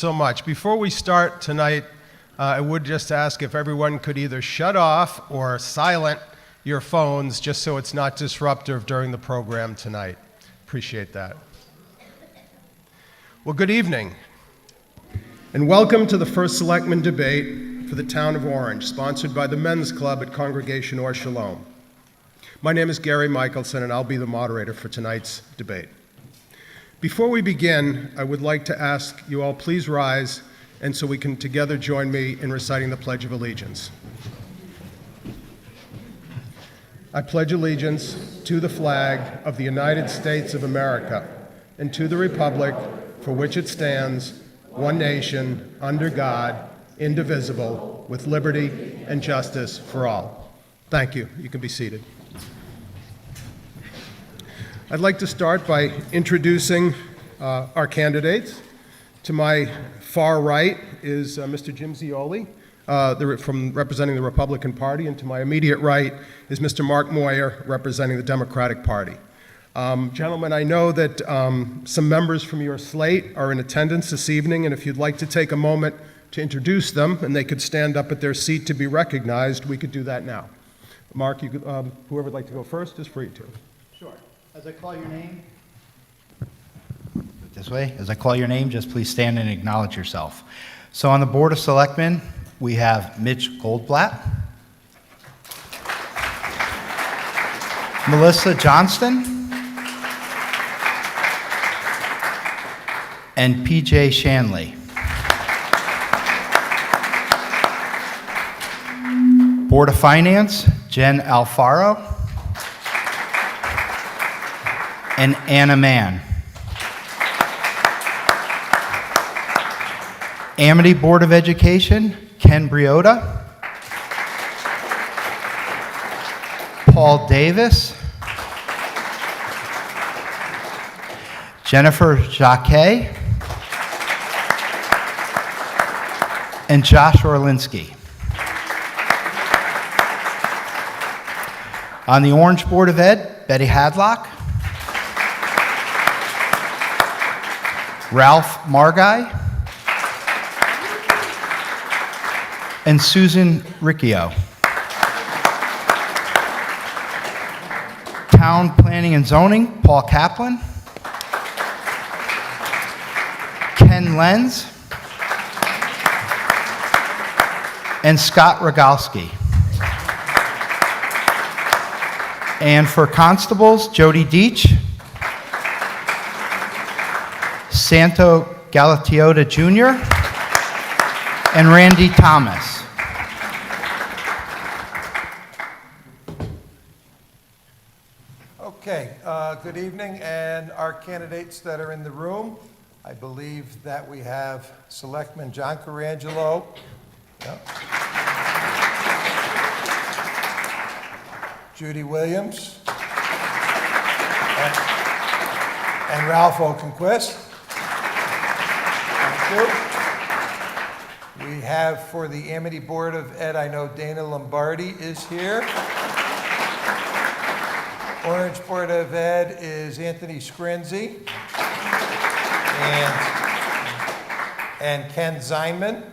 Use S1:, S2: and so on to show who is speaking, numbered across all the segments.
S1: so much. Before we start tonight, I would just ask if everyone could either shut off or silent your phones just so it's not disruptive during the program tonight. Appreciate that. Well, good evening, and welcome to the first Selectmen debate for the town of Orange, sponsored by the Men's Club at Congregation Or Shalom. My name is Gary Michelson, and I'll be the moderator for tonight's debate. Before we begin, I would like to ask you all please rise, and so we can together join me in reciting the Pledge of Allegiance. I pledge allegiance to the flag of the United States of America and to the republic for which it stands, one nation, under God, indivisible, with liberty and justice for all. Thank you. You can be seated. I'd like to start by introducing our candidates. To my far right is Mr. Jim Zioli, representing the Republican Party, and to my immediate right is Mr. Mark Moyer, representing the Democratic Party. Gentlemen, I know that some members from your slate are in attendance this evening, and if you'd like to take a moment to introduce them, and they could stand up at their seat to be recognized, we could do that now. Mark, you could, whoever would like to go first is free to.
S2: Sure. As I call your name, this way, as I call your name, just please stand and acknowledge yourself. So on the Board of Selectmen, we have Mitch Goldblatt, Melissa Johnston, and PJ Shanley. Board of Finance, Jen Alfaro and Anna Mann. Amity Board of Education, Ken Briota, Paul Davis, Jennifer Jacquet, and Josh Orlinsky. On the Orange Board of Ed, Betty Hadlock, Ralph Margai, and Susan Riccio. Town Planning and Zoning, Paul Kaplan, Ken Lenz, and Scott Rogalski. And for constables, Jody Deach, Santo Galatiotta Jr., and Randy Thomas.
S3: Okay, good evening, and our candidates that are in the room, I believe that we have Selectman John Carangelo. Yep. Judy Williams. And Ralph Okenquist. Thank you. We have for the Amity Board of Ed, I know Dana Lombardi is here. Orange Board of Ed is Anthony Scrinzi and Ken Zineman,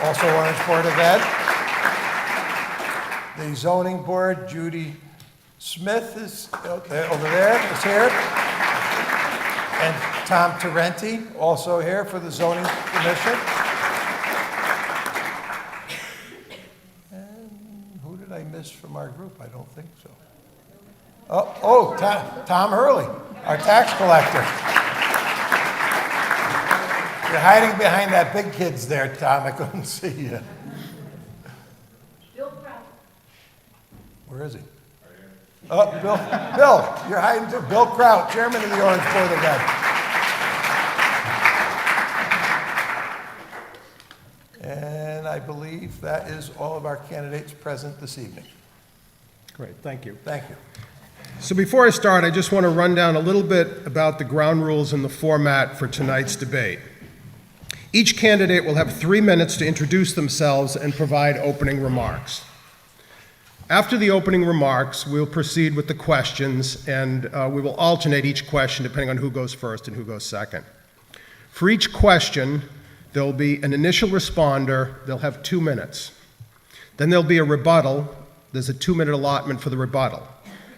S3: also Orange Board of Ed. The Zoning Board, Judy Smith is over there, is here. And Tom Tarenti, also here for the Zoning Commission. And who did I miss from our group? I don't think so. Tom Hurley, our tax collector. You're hiding behind that big kids there, Tom. I couldn't see you.
S4: Bill Kraut.
S3: Where is he? Oh, Bill, you're hiding too. Bill Kraut, Chairman of the Orange Board of Ed. And I believe that is all of our candidates present this evening.
S1: Great, thank you.
S3: Thank you.
S1: So before I start, I just want to run down a little bit about the ground rules and the format for tonight's debate. Each candidate will have 3 minutes to introduce themselves and provide opening remarks. After the opening remarks, we'll proceed with the questions, and we will alternate each question depending on who goes first and who goes second. For each question, There'll be an initial responder, they'll have 2 minutes. Then there'll be a rebuttal, there's a 2-minute allotment for the rebuttal.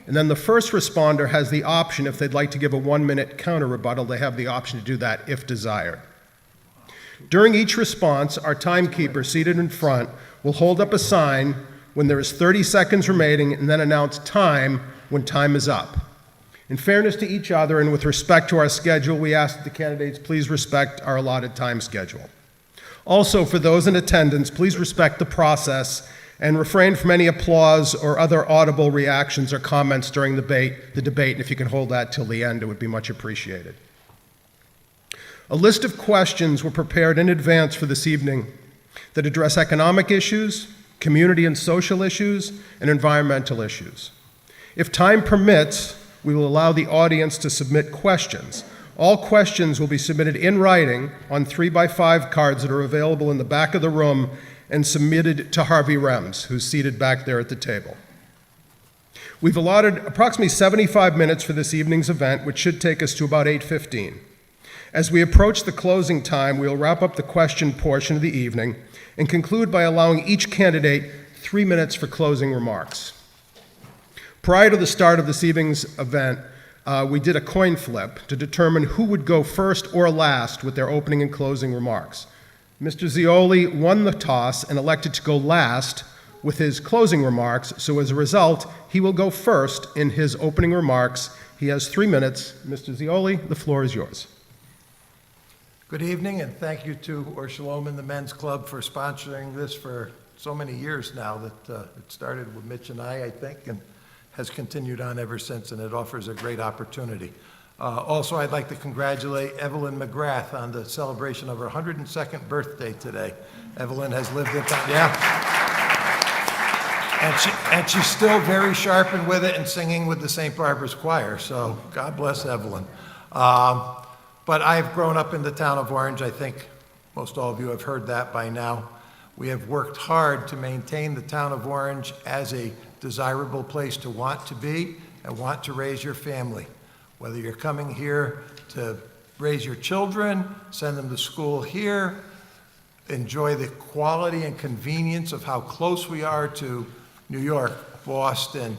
S1: And then the first responder has the option, if they'd like to give a 1-minute counter rebuttal, they have the option to do that if desired. During each response, our timekeeper seated in front will hold up a sign when there is 30 seconds remaining and then announce time when time is up. In fairness to each other and with respect to our schedule, we ask that the candidates please respect our allotted time schedule. Also, for those in attendance, please respect the process and refrain from any applause or other audible reactions or comments during the debate. And if you can hold that till the end, it would be much appreciated. A list of questions were prepared in advance for this evening that address economic issues, community and social issues, and environmental issues. If time permits, we will allow the audience to submit questions. All questions will be submitted in writing on 3x5 cards that are available in the back of the room and submitted to Harvey Rems, who's seated back there at the table. We've allotted approximately 75 minutes for this evening's event, which should take us to about 8:15. As we approach the closing time, we'll wrap up the question portion of the evening and conclude by allowing each candidate 3 minutes for closing remarks. Prior to the start of this evening's event, we did a coin flip to determine who would go first or last with their opening and closing remarks. Mr. Zioli won the toss and elected to go last with his closing remarks, so as a result, he will go first in his opening remarks. He has 3 minutes. Mr. Zioli, the floor is yours.
S3: Good evening, and thank you to Shalom and the Men's Club for sponsoring this for so many years now that it started with Mitch and I think, and has continued on ever since, and it offers a great opportunity. Also, I'd like to congratulate Evelyn McGrath on the celebration of her 102nd birthday today. Evelyn has lived in town, yeah. And she's still very sharp and with it and singing with the St. Barbara's Choir, so God bless Evelyn. But I've grown up in the town of Orange. I think most all of you have heard that by now. We have worked hard to maintain the town of Orange as a desirable place to want to be and want to raise your family. Whether you're coming here to raise your children, send them to school here, enjoy the quality and convenience of how close we are to New York, Boston,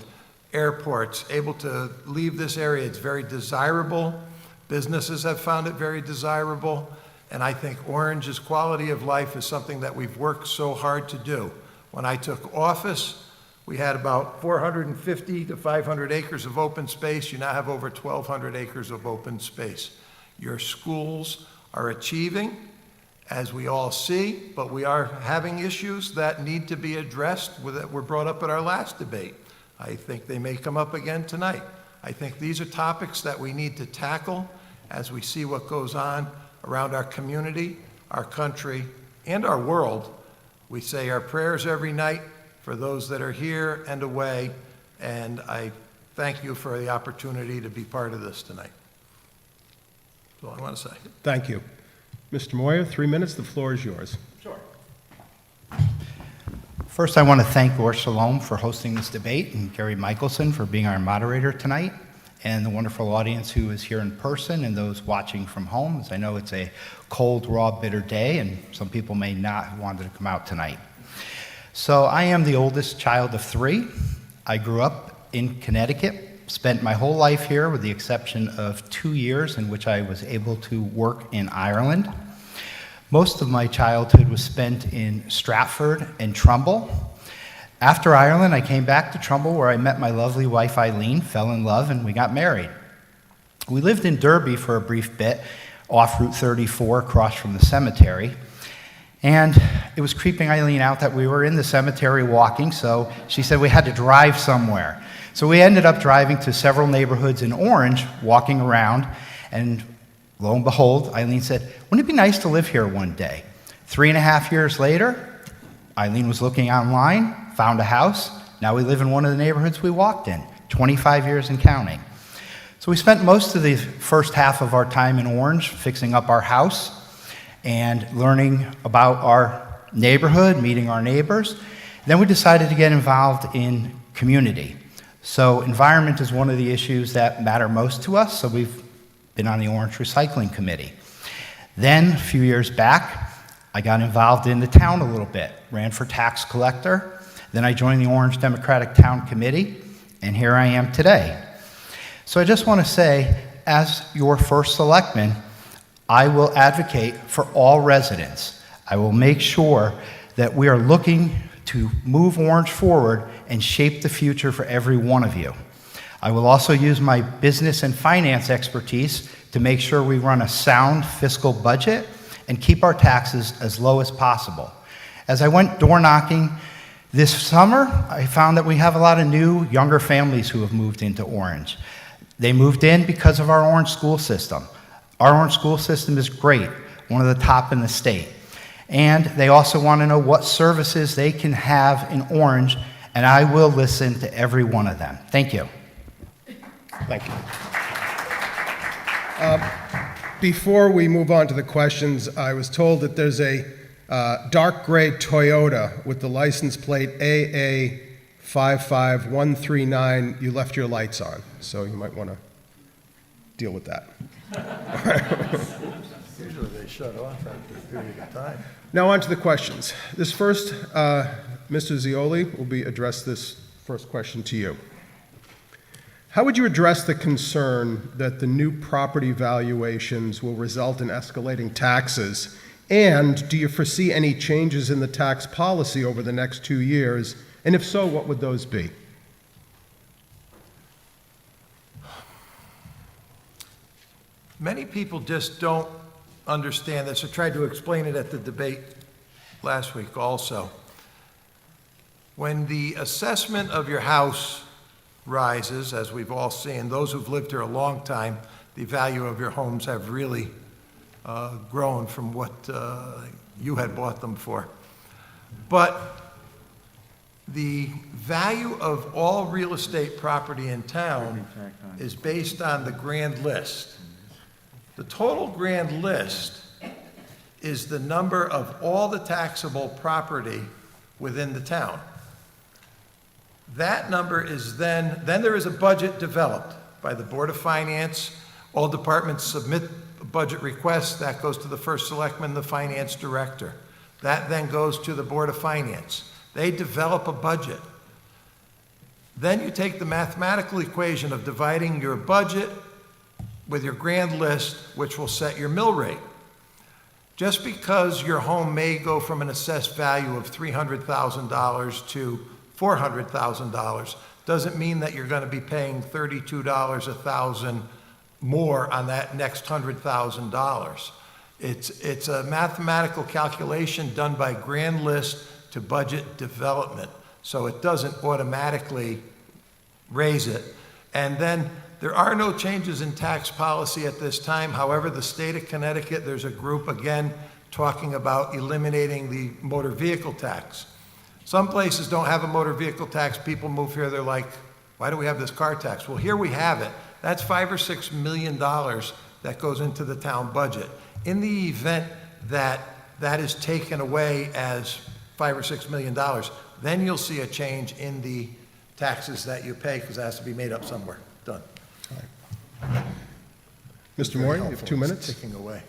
S3: airports, able to leave this area. It's very desirable. Businesses have found it very desirable. And I think Orange's quality of life is something that we've worked so hard to do. When I took office, we had about 450 to 500 acres of open space. You now have over 1,200 acres of open space. Your schools are achieving, as we all see, but we are having issues that need to be addressed that were brought up at our last debate. I think they may come up again tonight. I think these are topics that we need to tackle as we see what goes on around our community, our country, and our world. We say our prayers every night for those that are here and away, and I thank you for the opportunity to be part of this tonight. That's all I want to say.
S1: Thank you. Mr. Moyer, 3 minutes. The floor is yours.
S3: Sure.
S2: First, I want to thank Or Shalom for hosting this debate and Gary Michelson for being our moderator tonight, and the wonderful audience who is here in person and those watching from home, as I know it's a cold, raw, bitter day, and some people may not have wanted to come out tonight. So I am the oldest child of 3. I grew up in Connecticut, spent my whole life here with the exception of 2 years in which I was able to work in Ireland. Most of my childhood was spent in Stratford and Trumbull. After Ireland, I came back to Trumbull where I met my lovely wife Eileen, fell in love, and we got married. We lived in Derby for a brief bit, off Route 34 across from the cemetery. And it was creeping Eileen out that we were in the cemetery walking, so she said we had to drive somewhere. So we ended up driving to several neighborhoods in Orange, walking around, and lo and behold, Eileen said, wouldn't it be nice to live here one day? 3.5 years later, Eileen was looking online, found a house. Now we live in one of the neighborhoods we walked in, 25 years and counting. So we spent most of the first half of our time in Orange fixing up our house and learning about our neighborhood, meeting our neighbors. Then we decided to get involved in community. So environment is one of the issues that matter most to us, so we've been on the Orange Recycling Committee. Then, a few years back, I got involved in the town a little bit, ran for tax collector, then I joined the Orange Democratic Town Committee, and here I am today. So I just want to say, as your first selectman, I will advocate for all residents. I will make sure that we are looking to move Orange forward and shape the future for every one of you. I will also use my business and finance expertise to make sure we run a sound fiscal budget and keep our taxes as low as possible. As I went door knocking this summer, I found that we have a lot of new, younger families who have moved into Orange. They moved in because of our Orange school system. Our Orange school system is great, one of the top in the state. And they also want to know what services they can have in Orange, and I will listen to every one of them. Thank you.
S1: Thank you. Before we move on to the questions, I was told that there's a dark gray Toyota with the license plate AA55139. You left your lights on, so you might want to deal with that.
S3: Usually they shut off after a period of time.
S1: Now on to the questions. This first, Mr. Zioli will be address this first question to you. How would you address the concern that the new property valuations will result in escalating taxes? And do you foresee any changes in the tax policy over the next 2 years? And if so, what would those be?
S3: Many people just don't understand this. I tried to explain it at the debate last week also. When the assessment of your house rises, as we've all seen, those who've lived here a long time, the value of your homes have really grown from what you had bought them for. But the value of all real estate property in town is based on the grand list. The total grand list is the number of all the taxable property within the town. That number is then there is a budget developed by the Board of Finance. All departments submit a budget request. That goes to the first selectman, the finance director. That then goes to the Board of Finance. They develop a budget. Then you take the mathematical equation of dividing your budget with your grand list, which will set your mill rate. Just because your home may go from an assessed value of $300,000 to $400,000 doesn't mean that you're going to be paying $32 a thousand more on that next $100,000. It's a mathematical calculation done by grand list to budget development, so it doesn't automatically raise it. And then there are no changes in tax policy at this time. However, the state of Connecticut, there's a group again talking about eliminating the motor vehicle tax. Some places don't have a motor vehicle tax. People move here, they're like, why do we have this car tax? Well, here we have it. That's $5 or $6 million that goes into the town budget. In the event that that is taken away as $5 or $6 million, then you'll see a change in the taxes that you pay because it has to be made up somewhere. Done.
S1: Mr. Moore, you have 2 minutes.
S3: Ticking away.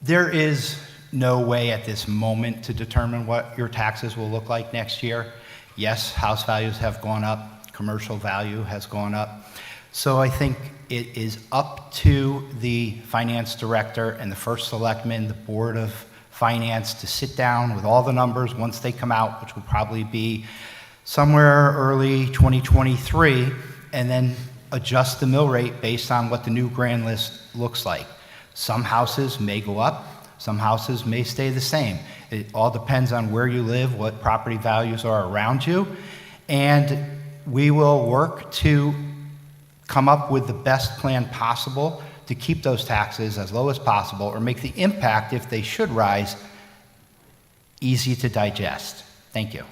S2: There is no way at this moment to determine what your taxes will look like next year. Yes, house values have gone up, commercial value has gone up. So I think it is up to the finance director and the first selectman, the Board of Finance, to sit down with all the numbers once they come out, which will probably be somewhere early 2023, and then adjust the mill rate based on what the new grand list looks like. Some houses may go up, some houses may stay the same. It all depends on where you live, what property values are around you, and we will work to come up with the best plan possible to keep those taxes as low as possible or make the impact, if they should rise, easy to digest. Thank you.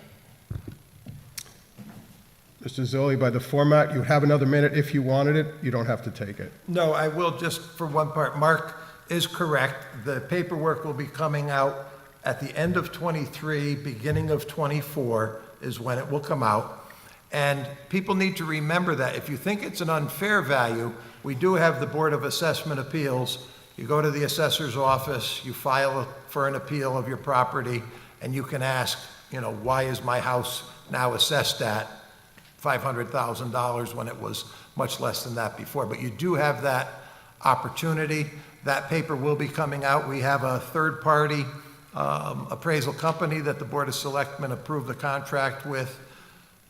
S1: Mr. Zoli, by the format, you have another minute if you wanted it. You don't have to take it.
S3: No, I will just for one part. Mark is correct. The paperwork will be coming out at the end of 23, beginning of 24 is when it will come out. And people need to remember that if you think it's an unfair value, we do have the Board of Assessment Appeals. You go to the assessor's office, you file for an appeal of your property, and you can ask, why is my house now assessed at $500,000 when it was much less than that before? But you do have that opportunity. That paper will be coming out. We have a third-party appraisal company that the Board of Selectmen approved the contract with,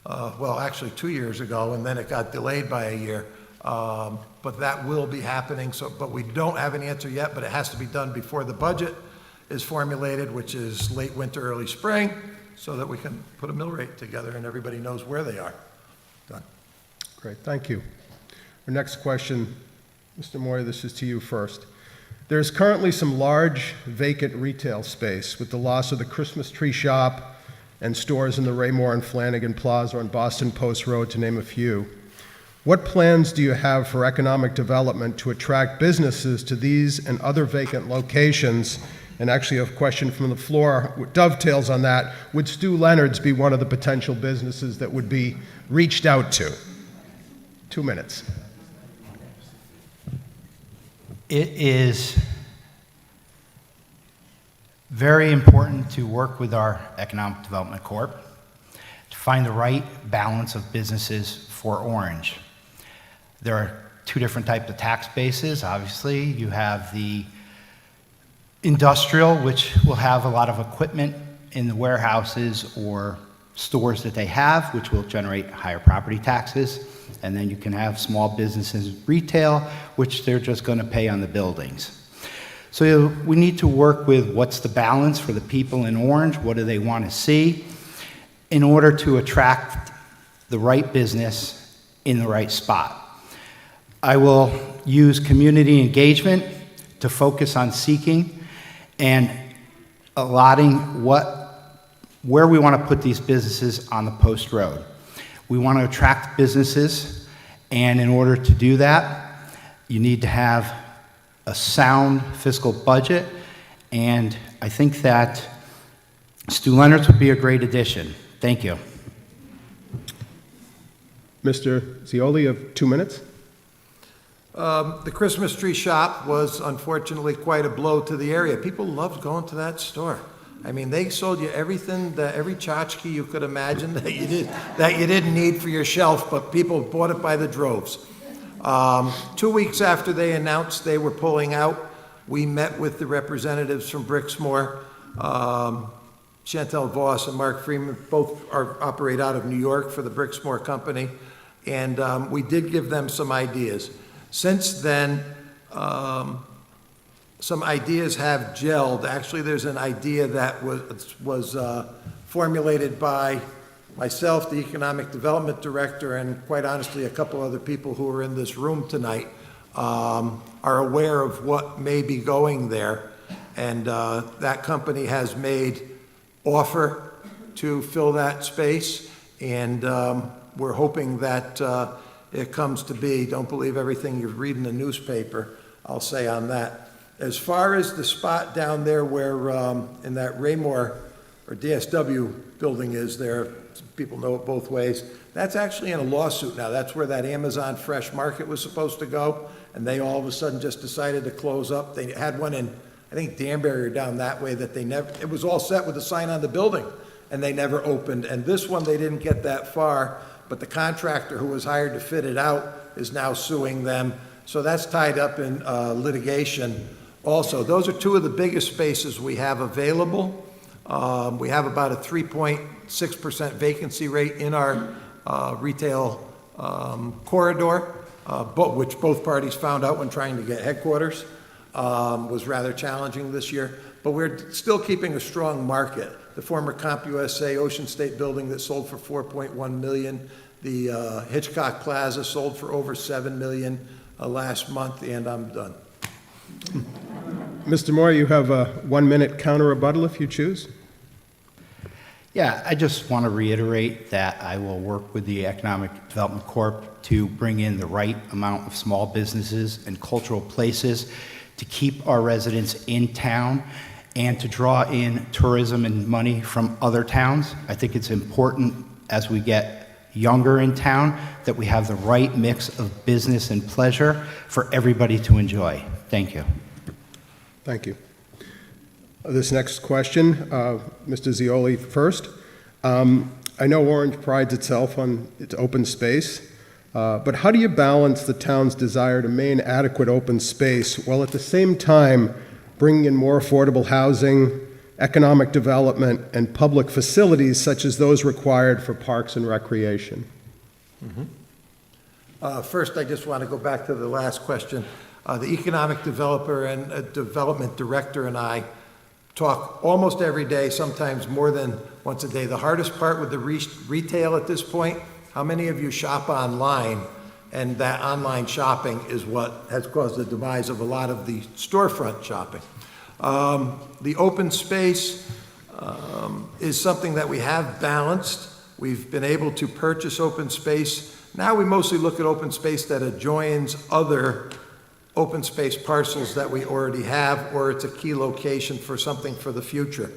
S3: actually 2 years ago, and then it got delayed by a year. But that will be happening. But we don't have an answer yet, but it has to be done before the budget is formulated, which is late winter, early spring, so that we can put a mill rate together and everybody knows where they are. Done.
S1: Great, thank you. Our next question, Mr. Moyer, this is to you first. There's currently some large vacant retail space with the loss of the Christmas tree shop and stores in the Raymore and Flanagan Plaza on Boston Post Road, to name a few. What plans do you have for economic development to attract businesses to these and other vacant locations? And actually, a question from the floor dovetails on that. Would Stu Leonard's be one of the potential businesses that would be reached out to? 2 minutes.
S2: It is very important to work with our Economic Development Corp. to find the right balance of businesses for Orange. There are two different types of tax bases. Obviously, you have the industrial, which will have a lot of equipment in the warehouses or stores that they have, which will generate higher property taxes. And then you can have small businesses, retail, which they're just going to pay on the buildings. So we need to work with what's the balance for the people in Orange, what do they want to see, in order to attract the right business in the right spot. I will use community engagement to focus on seeking and allotting where we want to put these businesses on the post road. We want to attract businesses, and in order to do that, you need to have a sound fiscal budget, and I think that Stu Leonard's would be a great addition. Thank you.
S1: Mr. Zioli, you have 2 minutes.
S3: The Christmas tree shop was unfortunately quite a blow to the area. People loved going to that store. I mean, they sold you everything, every tchotchke you could imagine that you didn't need for your shelf, but people bought it by the droves. 2 weeks after they announced they were pulling out, we met with the representatives from Brixmor. Chantel Voss and Mark Freeman both operate out of New York for the Brixmor company, and we did give them some ideas. Since then, some ideas have gelled. Actually, there's an idea that was formulated by myself, the Economic Development Director, and quite honestly, a couple other people who are in this room tonight are aware of what may be going there. And that company has made offer to fill that space, and we're hoping that it comes to be. Don't believe everything you read in the newspaper, I'll say on that. As far as the spot down there where in that Raymore or DSW building is there, people know it both ways, that's actually in a lawsuit now. That's where that Amazon Fresh Market was supposed to go, and they all of a sudden just decided to close up. They had one in, I think, Danbury or down that way that they never, it was all set with a sign on the building, and they never opened. And this one, they didn't get that far, but the contractor who was hired to fit it out is now suing them. So that's tied up in litigation also. Those are two of the biggest spaces we have available. We have about a 3.6% vacancy rate in our retail corridor, which both parties found out when trying to get headquarters. Was rather challenging this year, but we're still keeping a strong market. The former CompUSA Ocean State building that sold for $4.1 million, the Hitchcock Plaza sold for over $7 million last month, and I'm done.
S1: Mr. Moore, you have a 1 minute counter rebuttal if you choose.
S2: Yeah, I just want to reiterate that I will work with the Economic Development Corp to bring in the right amount of small businesses and cultural places to keep our residents in town and to draw in tourism and money from other towns. I think it's important as we get younger in town that we have the right mix of business and pleasure for everybody to enjoy. Thank you.
S1: Thank you. This next question, Mr. Zioli first. I know Orange prides itself on its open space, but how do you balance the town's desire to maintain adequate open space while at the same time bringing in more affordable housing, economic development, and public facilities such as those required for parks and recreation?
S3: First, I just want to go back to the last question. The economic developer and development director and I talk almost every day, sometimes more than once a day. The hardest part with the retail at this point, how many of you shop online? And that online shopping is what has caused the demise of a lot of the storefront shopping. The open space is something that we have balanced. We've been able to purchase open space. Now we mostly look at open space that adjoins other open space parcels that we already have, or it's a key location for something for the future.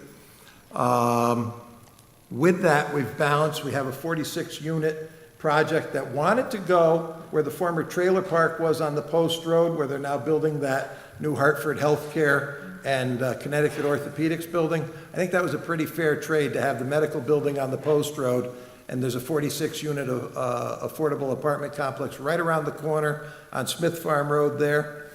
S3: With that, we've balanced. We have a 46-unit project that wanted to go where the former trailer park was on the Post Road, where they're now building that New Hartford Healthcare and Connecticut Orthopedics building. I think that was a pretty fair trade to have the medical building on the Post Road, and there's a 46-unit affordable apartment complex right around the corner on Smith Farm Road there.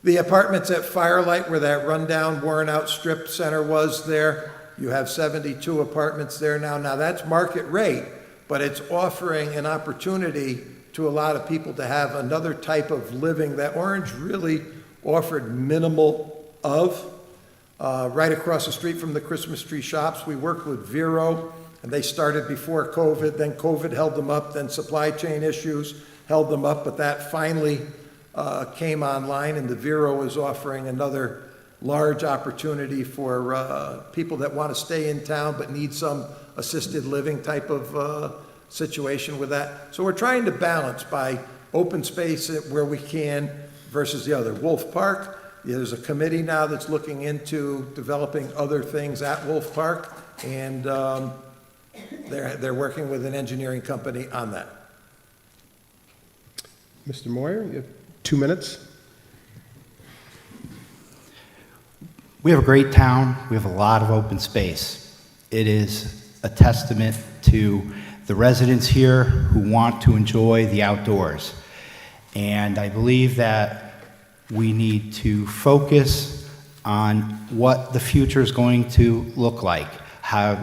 S3: The apartments at Firelight, where that rundown, worn-out strip center was there, you have 72 apartments there now. Now, that's market rate, but it's offering an opportunity to a lot of people to have another type of living that Orange really offered minimal of. Right across the street from the Christmas tree shops, we worked with Vero, and they started before COVID. Then COVID held them up, then supply chain issues held them up, but that finally came online, and the Vero is offering another large opportunity for people that want to stay in town but need some assisted living type of situation with that. So we're trying to balance by open space where we can versus the other. Wolf Park, there's a committee now that's looking into developing other things at Wolf Park, and they're working with an engineering company on that.
S1: Mr. Moyer, you have 2 minutes.
S2: We have a great town. We have a lot of open space. It is a testament to the residents here who want to enjoy the outdoors. And I believe that we need to focus on what the future is going to look like,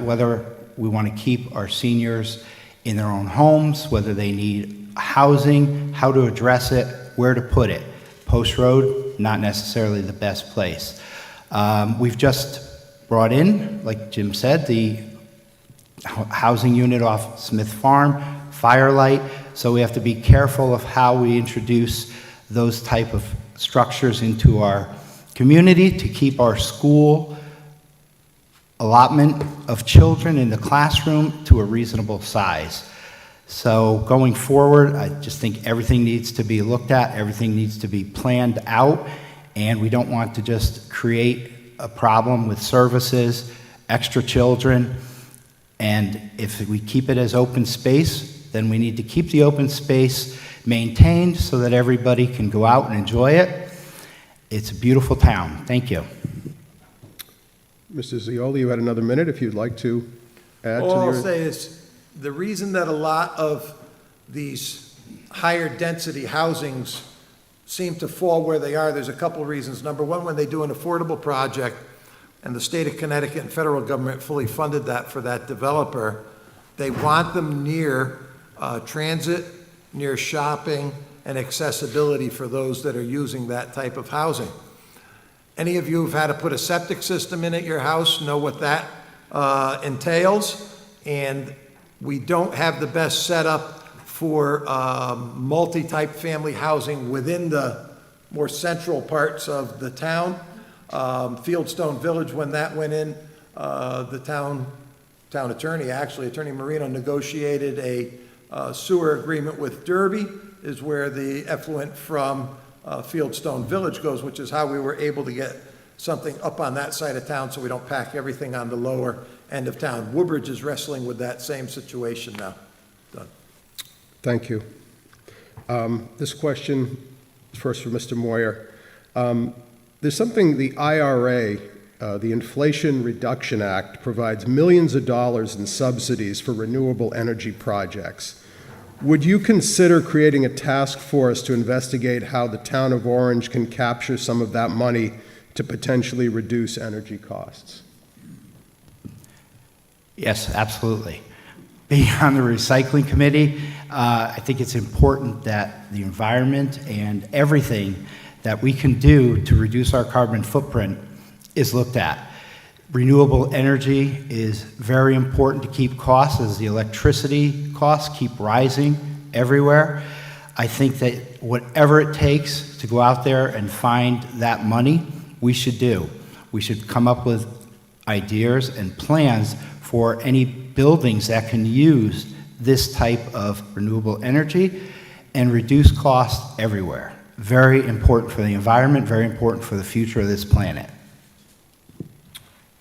S2: whether we want to keep our seniors in their own homes, whether they need housing, how to address it, where to put it. Post Road, not necessarily the best place. We've just brought in, like Jim said, the housing unit off Smith Farm, Firelight, so we have to be careful of how we introduce those type of structures into our community to keep our school allotment of children in the classroom to a reasonable size. So going forward, I just think everything needs to be looked at, everything needs to be planned out, and we don't want to just create a problem with services, extra children, and if we keep it as open space, then we need to keep the open space maintained so that everybody can go out and enjoy it. It's a beautiful town. Thank you.
S1: Mr. Zioli, you had another minute if you'd like to add to
S3: All
S1: your...
S3: I'll say is, the reason that a lot of these higher density housings seem to fall where they are, there's a couple of reasons. Number one, when they do an affordable project, and the state of Connecticut and federal government fully funded that for that developer, they want them near transit, near shopping, and accessibility for those that are using that type of housing. Any of you who've had to put a septic system in at your house know what that entails, and we don't have the best setup for multi-type family housing within the more central parts of the town. Fieldstone Village, when that went in, the town attorney, actually, Attorney Marino, negotiated a sewer agreement with Derby, is where the effluent from Fieldstone Village goes, which is how we were able to get something up on that side of town so we don't pack everything on the lower end of town. Woodbridge is wrestling with that same situation now. Done.
S1: Thank you. This question is first for Mr. Moyer. There's something the IRA, the Inflation Reduction Act, provides millions of dollars in subsidies for renewable energy projects. Would you consider creating a task force to investigate how the town of Orange can capture some of that money to potentially reduce energy costs?
S2: Yes, absolutely. Being on the recycling committee, I think it's important that the environment and everything that we can do to reduce our carbon footprint is looked at. Renewable energy is very important to keep costs as the electricity costs keep rising everywhere. I think that whatever it takes to go out there and find that money, we should do. We should come up with ideas and plans for any buildings that can use this type of renewable energy and reduce costs everywhere. Very important for the environment, very important for the future of this planet.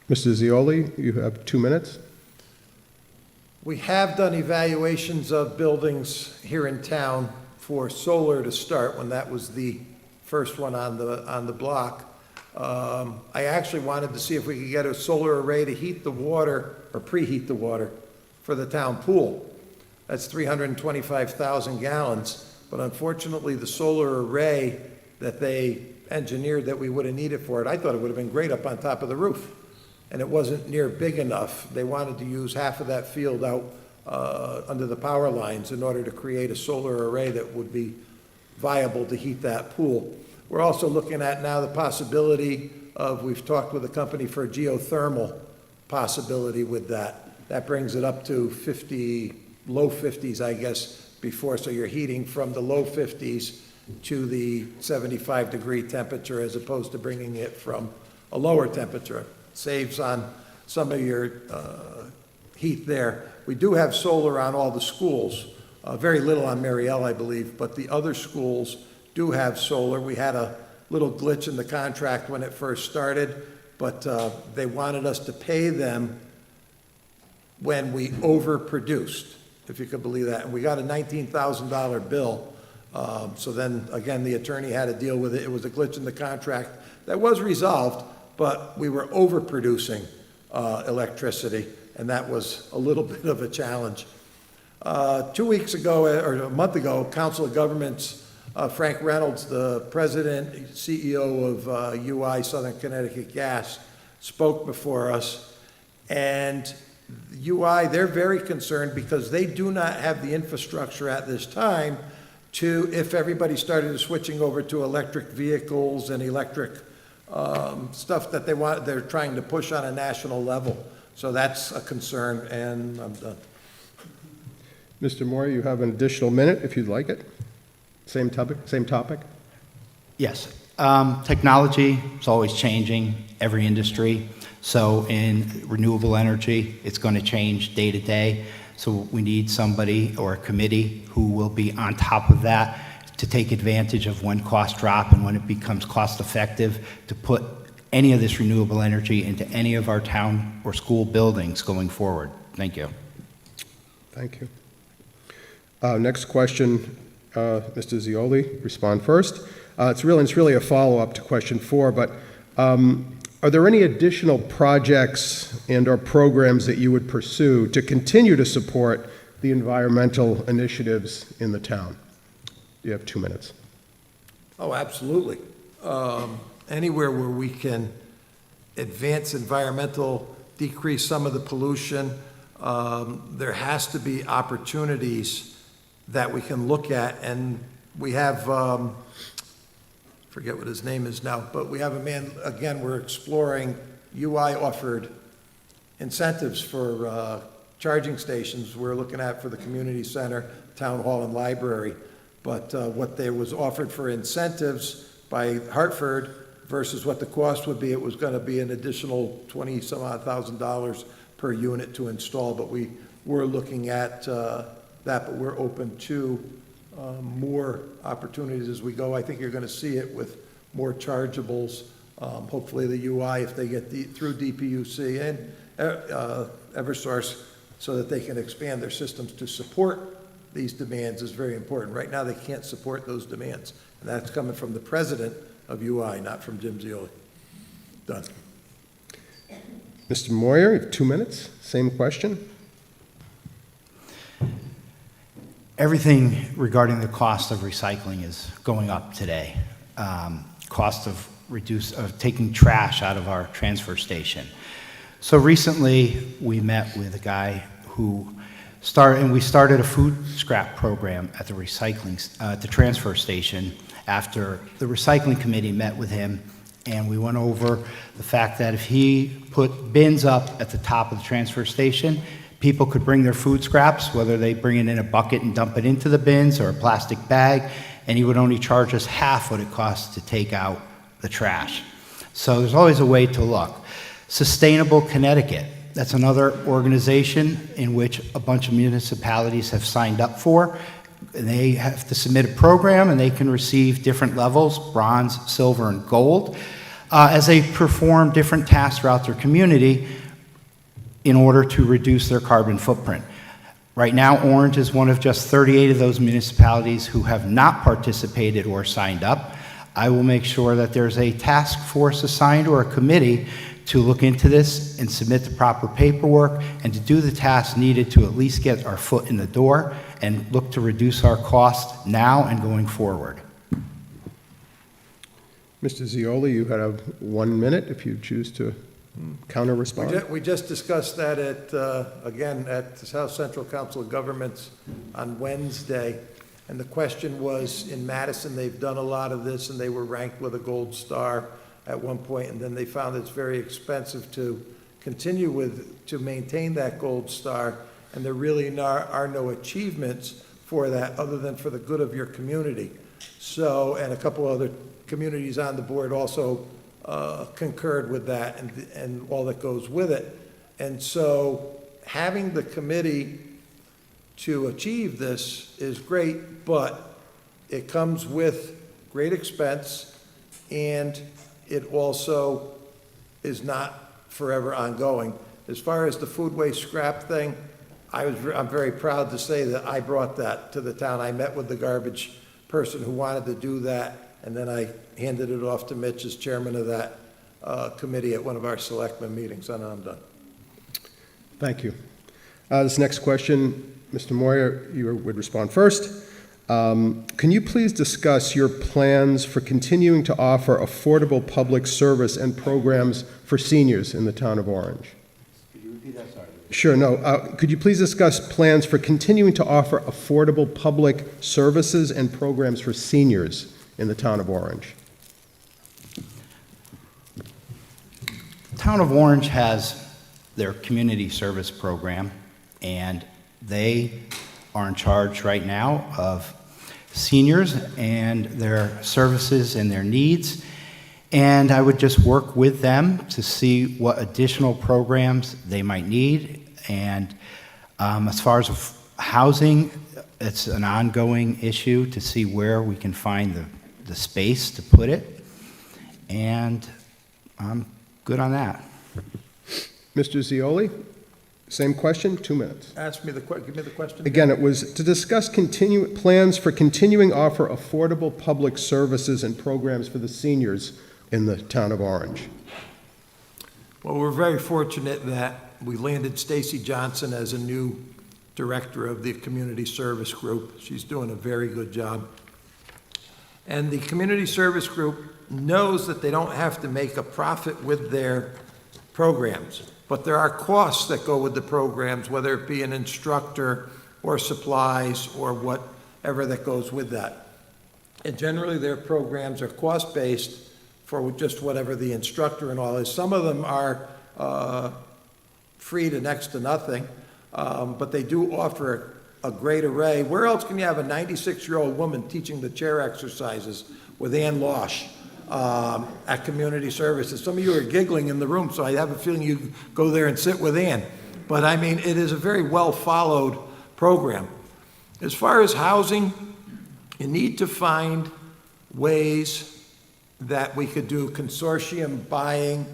S1: Mr. Zioli, you have 2 minutes.
S3: We have done evaluations of buildings here in town for solar to start, when that was the first one on the block. I actually wanted to see if we could get a solar array to heat the water, or preheat the water, for the town pool. That's 325,000 gallons, but unfortunately, the solar array that they engineered that we would have needed for it, I thought it would have been great up on top of the roof, and it wasn't near big enough. They wanted to use half of that field out under the power lines in order to create a solar array that would be viable to heat that pool. We're also looking at now the possibility of, we've talked with a company for a geothermal possibility with that. That brings it up to 50, low 50s, I guess, before, so you're heating from the low 50s to the 75-degree temperature as opposed to bringing it from a lower temperature. Saves on some of your heat there. We do have solar on all the schools, very little on Mariel, I believe, but the other schools do have solar. We had a little glitch in the contract when it first started, but they wanted us to pay them when we overproduced, if you could believe that. And we got a $19,000 bill. So then, again, the attorney had to deal with it. It was a glitch in the contract that was resolved, but we were overproducing electricity, and that was a little bit of a challenge. 2 weeks ago, or a month ago, Council of Governments, Frank Reynolds, the president, CEO of UI, Southern Connecticut Gas, spoke before us. And UI, they're very concerned because they do not have the infrastructure at this time to, if everybody started switching over to electric vehicles and electric stuff that they're trying to push on a national level. So that's a concern, and I'm done.
S1: Mr. Moore, you have an additional minute if you'd like it. Same topic?
S2: Yes. Technology is always changing, every industry. So in renewable energy, it's going to change day to day. So we need somebody or a committee who will be on top of that to take advantage of when costs drop and when it becomes cost effective to put any of this renewable energy into any of our town or school buildings going forward. Thank you.
S1: Thank you. Next question, Mr. Zioli, respond first. It's really a follow-up to question 4, but are there any additional projects and or programs that you would pursue to continue to support the environmental initiatives in the town? You have 2 minutes.
S3: Oh, absolutely. Anywhere where we can advance environmental, decrease some of the pollution, there has to be opportunities that we can look at. And we have, forget what his name is now, but we have a man, again, we're exploring, UI offered incentives for charging stations we're looking at for the community center, town hall, and library. But what there was offered for incentives by Hartford versus what the cost would be, it was going to be an additional $20-some-odd thousand per unit to install. But we were looking at that, but we're open to more opportunities as we go. I think you're going to see it with more chargeables. Hopefully the UI, if they get through DPUC and Eversource, so that they can expand their systems to support these demands is very important. Right now, they can't support those demands. And that's coming from the president of UI, not from Jim Zioli. Done.
S1: Mr. Moyer, you have 2 minutes. Same question.
S2: Everything regarding the cost of recycling is going up today. Cost of taking trash out of our transfer station. So recently, we met with a guy who we started a food scrap program at the transfer station after the recycling committee met with him, and we went over the fact that if he put bins up at the top of the transfer station, people could bring their food scraps, whether they bring it in a bucket and dump it into the bins or a plastic bag, and he would only charge us half what it costs to take out the trash. So there's always a way to look. Sustainable Connecticut, that's another organization in which a bunch of municipalities have signed up for. They have to submit a program and they can receive different levels, bronze, silver, and gold, as they perform different tasks throughout their community in order to reduce their carbon footprint. Right now, Orange is one of just 38 of those municipalities who have not participated or signed up. I will make sure that there's a task force assigned or a committee to look into this and submit the proper paperwork and to do the tasks needed to at least get our foot in the door and look to reduce our cost now and going forward.
S1: Mr. Zioli, you have 1 minute if you choose to counter-respond.
S3: We just discussed that again, at the South Central Council of Governments on Wednesday. And the question was, in Madison, they've done a lot of this, and they were ranked with a gold star at one point, and then they found it's very expensive to continue to maintain that gold star, and there really are no achievements for that other than for the good of your community. So, and a couple other communities on the board also concurred with that and all that goes with it. And so having the committee to achieve this is great, but it comes with great expense, and it also is not forever ongoing. As far as the food waste scrap thing, I'm very proud to say that I brought that to the town. I met with the garbage person who wanted to do that, and then I handed it off to Mitch as chairman of that committee at one of our selectmen meetings, and I'm done.
S1: Thank you. This next question, Mr. Moyer, you would respond first. Can you please discuss your plans for continuing to offer affordable public service and programs for seniors in the town of Orange?
S2: Could you repeat that? Sorry.
S1: Sure, no. Could you please discuss plans for continuing to offer affordable public services and programs for seniors in the town of Orange?
S2: The town of Orange has their community service program, and they are in charge right now of seniors and their services and their needs. And I would just work with them to see what additional programs they might need. And as far as housing, it's an ongoing issue to see where we can find the space to put it. And I'm good on that.
S1: Mr. Zioli, same question, 2 minutes.
S3: Give me the question.
S1: Again, it was to discuss plans for continuing offer affordable public services and programs for the seniors in the town of Orange.
S3: Well, we're very fortunate that we landed Stacy Johnson as a new director of the Community Service Group. She's doing a very good job. And the Community Service Group knows that they don't have to make a profit with their programs, but there are costs that go with the programs, whether it be an instructor or supplies or whatever that goes with that. And generally, their programs are cost-based for just whatever the instructor and all is. Some of them are free to next to nothing, but they do offer a great array. Where else can you have a 96-year-old woman teaching the chair exercises with Ann Losh at Community Services? Some of you are giggling in the room, so I have a feeling you go there and sit with Ann. But I mean, it is a very well-followed program. As far as housing, you need to find ways that we could do consortium buying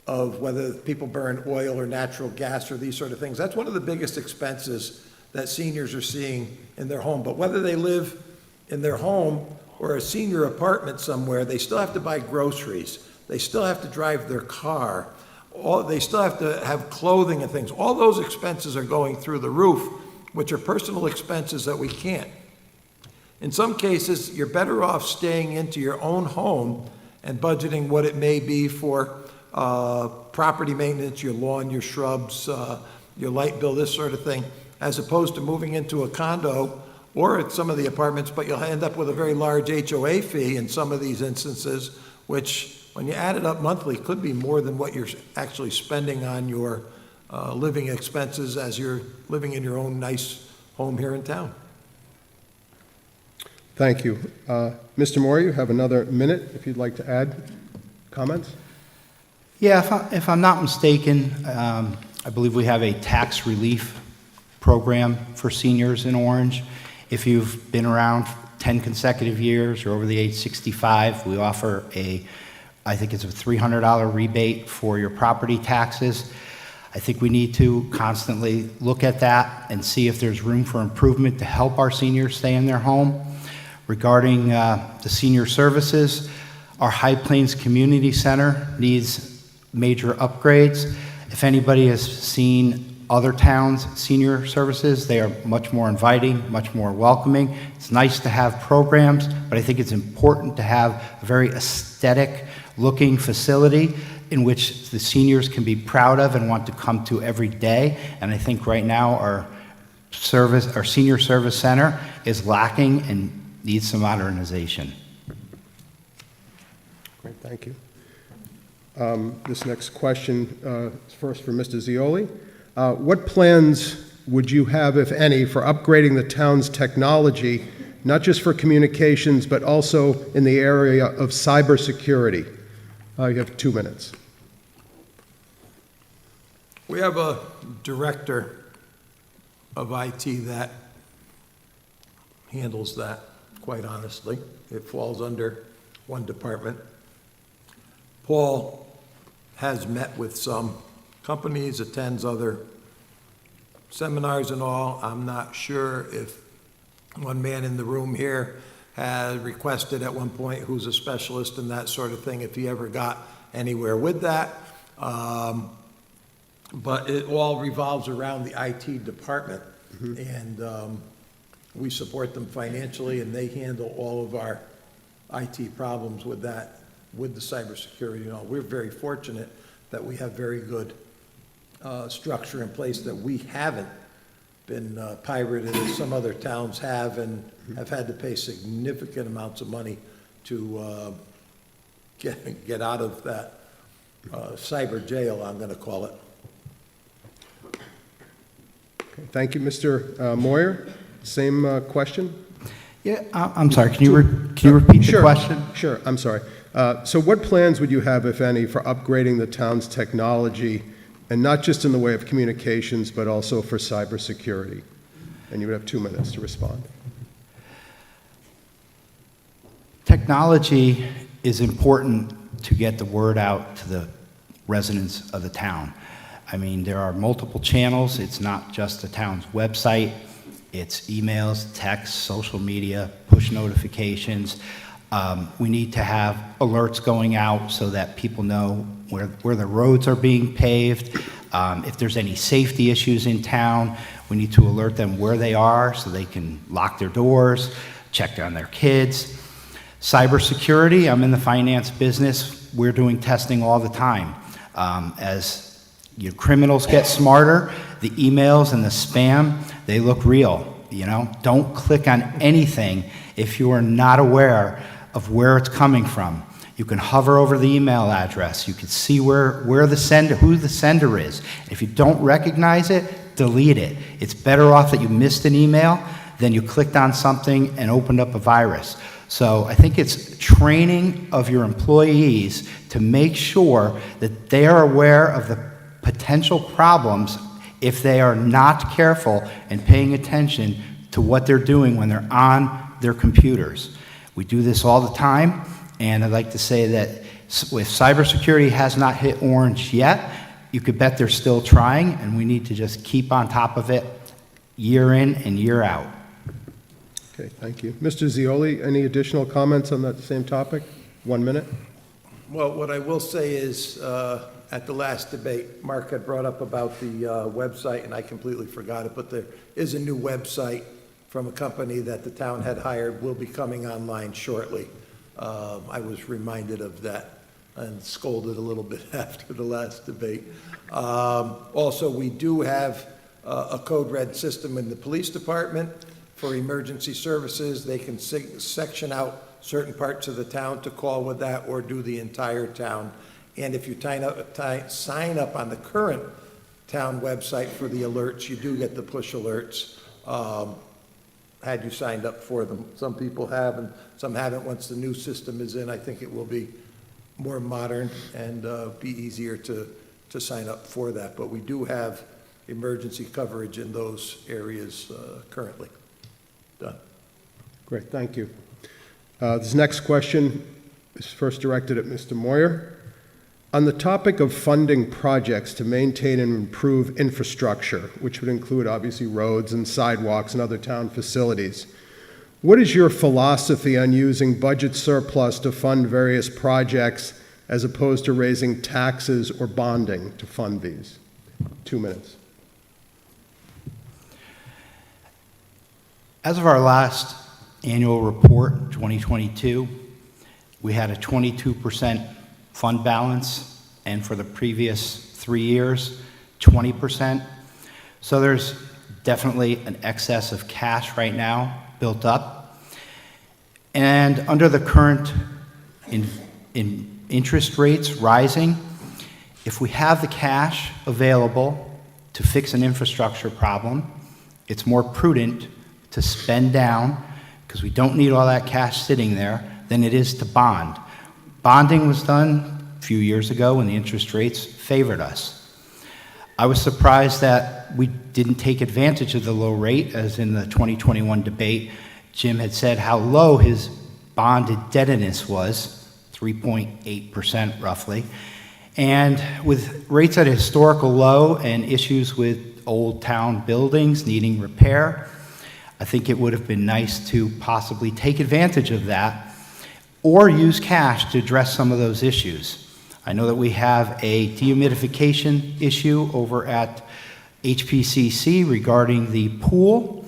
S3: of whether people burn oil or natural gas or these sort of things. That's one of the biggest expenses that seniors are seeing in their home. But whether they live in their home or a senior apartment somewhere, they still have to buy groceries. They still have to drive their car. They still have to have clothing and things. All those expenses are going through the roof, which are personal expenses that we can't. In some cases, you're better off staying into your own home and budgeting what it may be for property maintenance, your lawn, your shrubs, your light bill, this sort of thing, as opposed to moving into a condo or at some of the apartments, but you'll end up with a very large HOA fee in some of these instances, which, when you add it up monthly, could be more than what you're actually spending on your living expenses as you're living in your own nice home here in town.
S1: Thank you. Mr. Moore, you have another minute if you'd like to add comments.
S2: Yeah, if I'm not mistaken, I believe we have a tax relief program for seniors in Orange. If you've been around 10 consecutive years or over the age 65, we offer I think it's a $300 rebate for your property taxes. I think we need to constantly look at that and see if there's room for improvement to help our seniors stay in their home. Regarding the senior services, our High Plains Community Center needs major upgrades. If anybody has seen other towns' senior services, they are much more inviting, much more welcoming. It's nice to have programs, but I think it's important to have a very aesthetic-looking facility in which the seniors can be proud of and want to come to every day. And I think right now our senior service center is lacking and needs some modernization.
S1: Great, thank you. This next question is first for Mr. Zioli. What plans would you have, if any, for upgrading the town's technology, not just for communications, but also in the area of cybersecurity? You have 2 minutes.
S3: We have a director of IT that handles that, quite honestly. It falls under one department. Paul has met with some companies, attends other seminars and all. I'm not sure if one man in the room here had requested at one point, who's a specialist in that sort of thing, if he ever got anywhere with that. But it all revolves around the IT department. And we support them financially, and they handle all of our IT problems with that, with the cybersecurity and all. We're very fortunate that we have very good structure in place, that we haven't been pirated as some other towns have, and have had to pay significant amounts of money to get out of that cyber jail, I'm going to call it.
S1: Okay, thank you, Mr. Moyer. Same question?
S2: Yeah, I'm sorry, can you repeat the question?
S1: Sure, I'm sorry. So what plans would you have, if any, for upgrading the town's technology, and not just in the way of communications, but also for cybersecurity? And you would have 2 minutes to respond.
S2: Technology is important to get the word out to the residents of the town. I mean, there are multiple channels. It's not just the town's website. It's emails, texts, social media, push notifications. We need to have alerts going out so that people know where the roads are being paved. If there's any safety issues in town, we need to alert them where they are so they can lock their doors, check on their kids. Cybersecurity, I'm in the finance business. We're doing testing all the time. As criminals get smarter, the emails and the spam, they look real. Don't click on anything if you are not aware of where it's coming from. You can hover over the email address. You can see who the sender is. If you don't recognize it, delete it. It's better off that you missed an email than you clicked on something and opened up a virus. So I think it's training of your employees to make sure that they are aware of the potential problems if they are not careful and paying attention to what they're doing when they're on their computers. We do this all the time, and I'd like to say that if cybersecurity has not hit Orange yet, you could bet they're still trying, and we need to just keep on top of it year in and year out.
S1: Okay, thank you. Mr. Zioli, any additional comments on that same topic? 1 minute?
S3: Well, what I will say is, at the last debate, Mark had brought up about the website, and I completely forgot it, but there is a new website from a company that the town had hired, will be coming online shortly. I was reminded of that and scolded a little bit after the last debate. Also, we do have a code red system in the police department for emergency services. They can section out certain parts of the town to call with that, or do the entire town. And if you sign up on the current town website for the alerts, you do get the push alerts, had you signed up for them. Some people have and some haven't. Once the new system is in, I think it will be more modern and be easier to sign up for that. But we do have emergency coverage in those areas currently. Done.
S1: Great, thank you. This next question is first directed at Mr. Moyer. On the topic of funding projects to maintain and improve infrastructure, which would include obviously roads and sidewalks and other town facilities, what is your philosophy on using budget surplus to fund various projects as opposed to raising taxes or bonding to fund these? 2 minutes.
S2: As of our last annual report, 2022, we had a 22% fund balance, and for the previous 3 years, 20%. So there's definitely an excess of cash right now built up. And under the current interest rates rising, if we have the cash available to fix an infrastructure problem, it's more prudent to spend down, because we don't need all that cash sitting there, than it is to bond. Bonding was done a few years ago when the interest rates favored us. I was surprised that we didn't take advantage of the low rate, as in the 2021 debate, Jim had said how low his bond indebtedness was, 3.8% roughly. And with rates at a historical low and issues with old town buildings needing repair, I think it would have been nice to possibly take advantage of that or use cash to address some of those issues. I know that we have a dehumidification issue over at HPCC regarding the pool.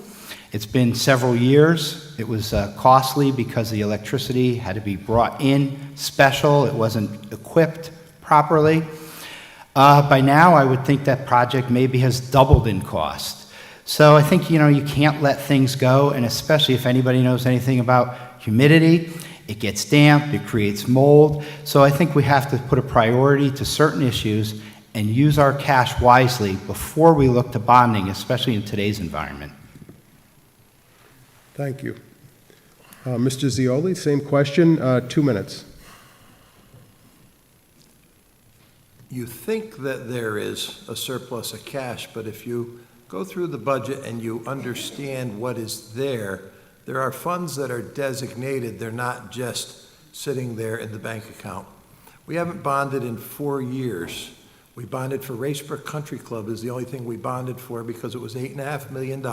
S2: It's been several years. It was costly because the electricity had to be brought in special. It wasn't equipped properly. By now, I would think that project maybe has doubled in cost. So I think, you can't let things go, and especially if anybody knows anything about humidity, it gets damp, it creates mold. So I think we have to put a priority to certain issues and use our cash wisely before we look to bonding, especially in today's environment.
S1: Thank you. Mr. Zioli, same question, 2 minutes.
S3: You think that there is a surplus of cash, but if you go through the budget and you understand what is there, there are funds that are designated. They're not just sitting there in the bank account. We haven't bonded in 4 years. We bonded for Racebrook Country Club is the only thing we bonded for, because it was $8.5 million.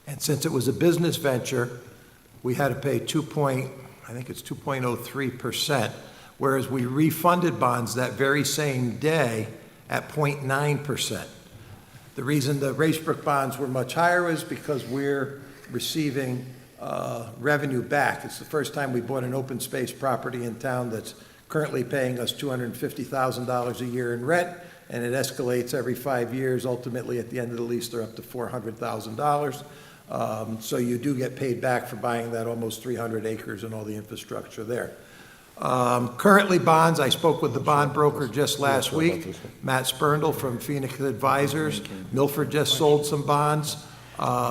S3: And since it was a business venture, we had to pay 2.03%, whereas we refunded bonds that very same day at 0.9%. The reason the Racebrook bonds were much higher is because we're receiving revenue back. It's the first time we bought an open space property in town that's currently paying us $250,000 a year in rent, and it escalates every 5 years. Ultimately, at the end of the lease, they're up to $400,000. So you do get paid back for buying that almost 300 acres and all the infrastructure there. Currently bonds, I spoke with the bond broker just last week, Matt Spurndle from Phoenix Advisors. Milford just sold some bonds.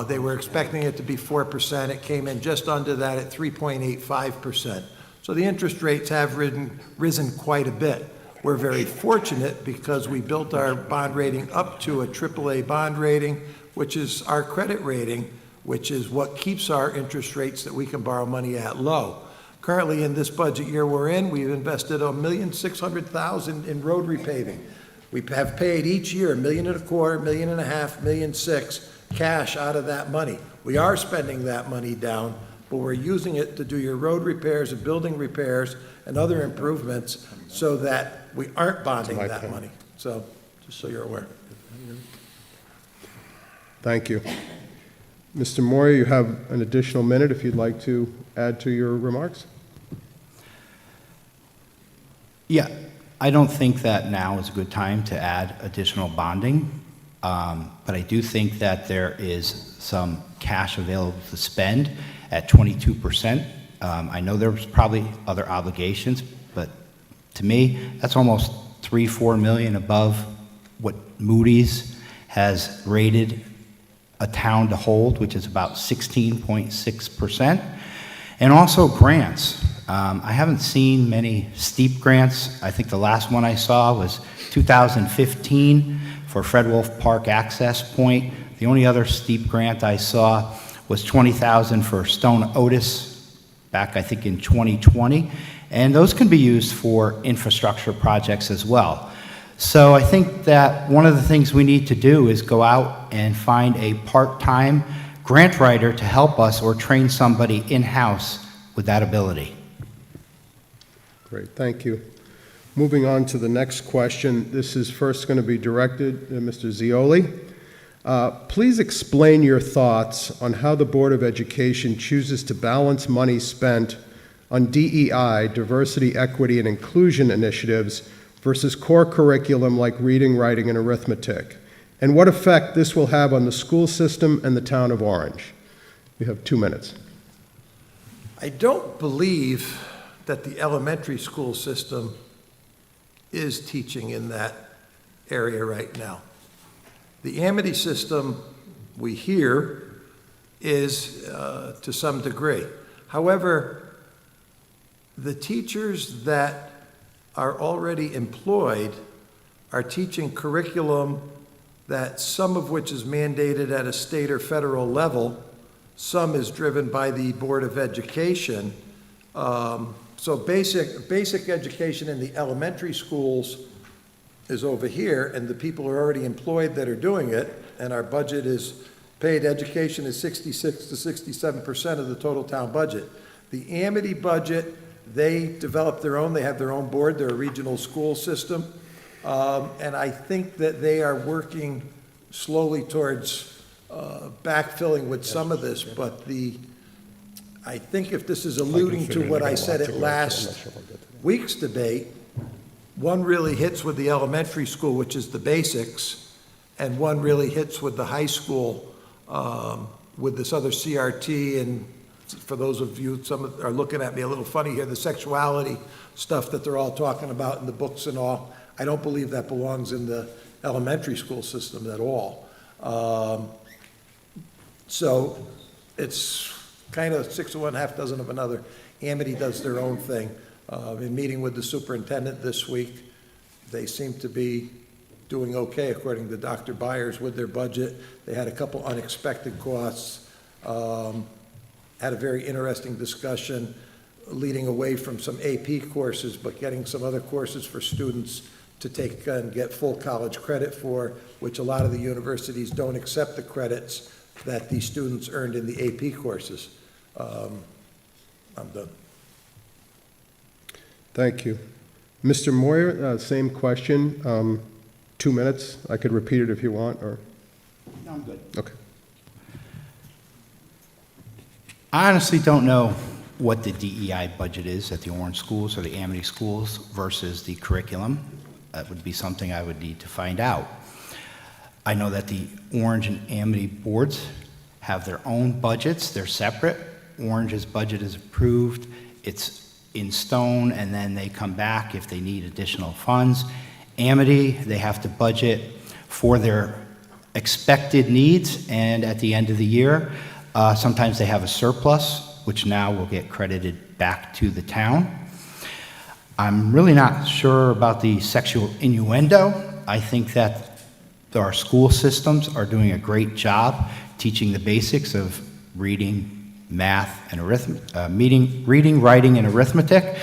S3: They were expecting it to be 4%. It came in just under that at 3.85%. So the interest rates have risen quite a bit. We're very fortunate because we built our bond rating up to a AAA bond rating, which is our credit rating, which is what keeps our interest rates that we can borrow money at low. Currently, in this budget year we're in, we've invested $1,600,000 in road repaving. We have paid each year $1.25 million, $1.5 million, $1.6 million cash out of that money. We are spending that money down, but we're using it to do your road repairs and building repairs and other improvements so that we aren't bonding that money. So, just so you're aware.
S1: Thank you. Mr. Moyer, you have an additional minute if you'd like to add to your remarks.
S2: Yeah, I don't think that now is a good time to add additional bonding, but I do think that there is some cash available to spend at 22%. I know there's probably other obligations, but to me, that's almost $3-4 million above what Moody's has rated a town to hold, which is about 16.6%. And also grants. I haven't seen many steep grants. I think the last one I saw was 2015 for Fred Wolf Park Access Point. The only other steep grant I saw was $20,000 for Stone Otis back, I think, in 2020. And those can be used for infrastructure projects as well. So I think that one of the things we need to do is go out and find a part-time grant writer to help us or train somebody in-house with that ability.
S1: Great, thank you. Moving on to the next question. This is first going to be directed to Mr. Zioli. Please explain your thoughts on how the Board of Education chooses to balance money spent on DEI, diversity, equity, and inclusion initiatives versus core curriculum like reading, writing, and arithmetic, and what effect this will have on the school system and the town of Orange. You have 2 minutes.
S3: I don't believe that the elementary school system is teaching in that area right now. The Amity system, we hear, is to some degree. However, the teachers that are already employed are teaching curriculum that some of which is mandated at a state or federal level, some is driven by the Board of Education. So basic education in the elementary schools is over here, and the people are already employed that are doing it, and our budget is, paid education is 66 to 67% of the total town budget. The Amity budget, they develop their own, they have their own board, they're a regional school system, and I think that they are working slowly towards backfilling with some of this, but I think if this is alluding to what I said at last week's debate, one really hits with the elementary school, which is the basics, and one really hits with the high school with this other CRT, and for those of you, some are looking at me a little funny here, the sexuality stuff that they're all talking about in the books and all, I don't believe that belongs in the elementary school system at all. So it's kind of 6 of one, half dozen of another. Amity does their own thing. In meeting with the superintendent this week, they seem to be doing okay, according to Dr. Byers, with their budget. They had a couple unexpected costs, had a very interesting discussion, leading away from some AP courses, but getting some other courses for students to take and get full college credit for, which a lot of the universities don't accept the credits that the students earned in the AP courses. I'm done.
S1: Thank you. Mr. Moyer, same question. 2 minutes. I could repeat it if you want, or?
S2: No, I'm good.
S1: Okay.
S2: I honestly don't know what the DEI budget is at the Orange schools or the Amity schools versus the curriculum. That would be something I would need to find out. I know that the Orange and Amity boards have their own budgets. They're separate. Orange's budget is approved. It's in stone, and then they come back if they need additional funds. Amity, they have to budget for their expected needs, and at the end of the year, sometimes they have a surplus, which now will get credited back to the town. I'm really not sure about the sexual innuendo. I think that our school systems are doing a great job teaching the basics of reading, math, and reading, writing, and arithmetic.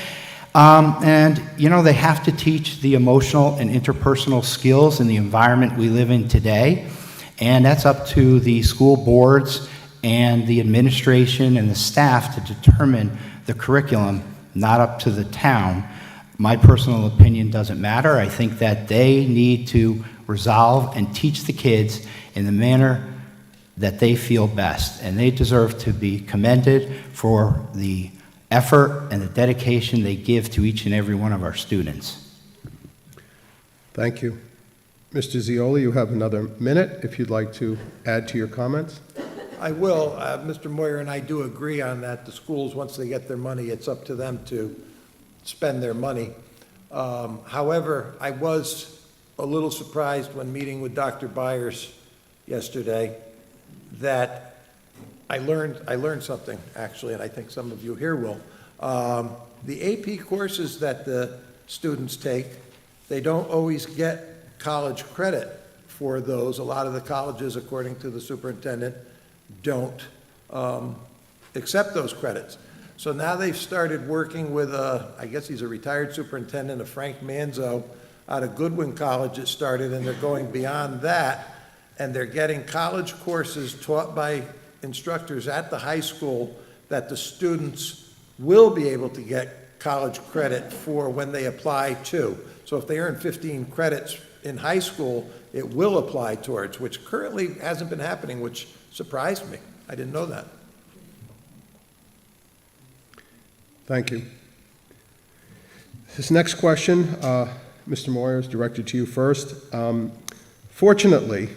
S2: And, you know, they have to teach the emotional and interpersonal skills in the environment we live in today. And that's up to the school boards and the administration and the staff to determine the curriculum, not up to the town. My personal opinion doesn't matter. I think that they need to resolve and teach the kids in the manner that they feel best, and they deserve to be commended for the effort and the dedication they give to each and every one of our students.
S1: Thank you. Mr. Zioli, you have another minute if you'd like to add to your comments.
S3: I will. Mr. Moyer and I do agree on that. The schools, once they get their money, it's up to them to spend their money. However, I was a little surprised when meeting with Dr. Byers yesterday that I learned something, actually, and I think some of you here will. The AP courses that the students take, they don't always get college credit for those. A lot of the colleges, according to the superintendent, don't accept those credits. So now they've started working with I guess he's a retired superintendent, a Frank Manzo, out of Goodwin College it started, and they're going beyond that, and they're getting college courses taught by instructors at the high school that the students will be able to get college credit for when they apply to. So if they earn 15 credits in high school, it will apply towards, which currently hasn't been happening, which surprised me. I didn't know that.
S1: Thank you. This next question, Mr. Moyer, is directed to you first. Fortunately,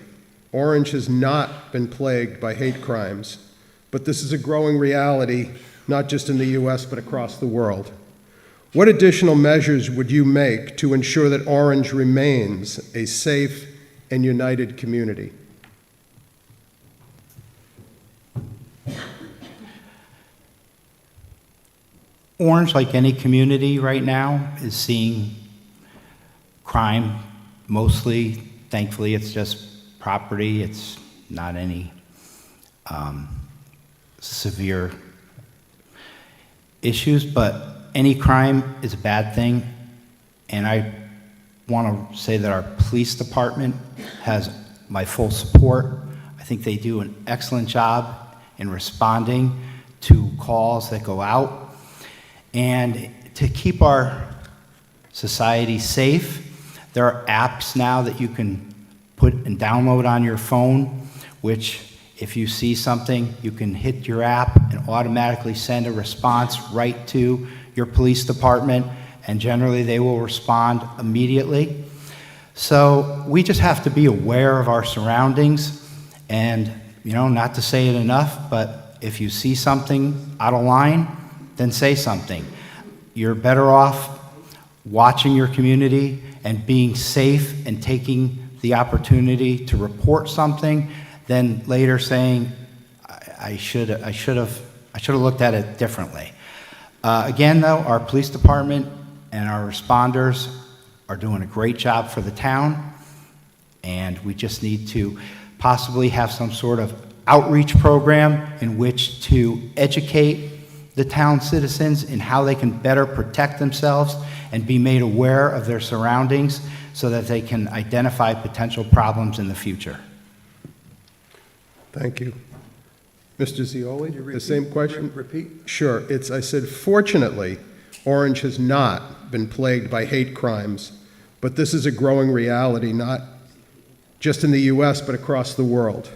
S1: Orange has not been plagued by hate crimes, but this is a growing reality, not just in the U.S., but across the world. What additional measures would you make to ensure that Orange remains a safe and united community?
S2: Orange, like any community right now, is seeing crime mostly. Thankfully, it's just property. It's not any severe issues, but any crime is a bad thing. And I want to say that our police department has my full support. I think they do an excellent job in responding to calls that go out. And to keep our society safe, there are apps now that you can put and download on your phone, which if you see something, you can hit your app and automatically send a response right to your police department, and generally they will respond immediately. So we just have to be aware of our surroundings, and not to say it enough, but if you see something out of line, then say something. You're better off watching your community and being safe and taking the opportunity to report something than later saying, I should have looked at it differently. Again, though, our police department and our responders are doing a great job for the town, and we just need to possibly have some sort of outreach program in which to educate the town citizens in how they can better protect themselves and be made aware of their surroundings so that they can identify potential problems in the future.
S1: Thank you. Mr. Zioli, the same question?
S3: Repeat.
S1: Sure. I said, fortunately, Orange has not been plagued by hate crimes, but this is a growing reality, not just in the U.S., but across the world.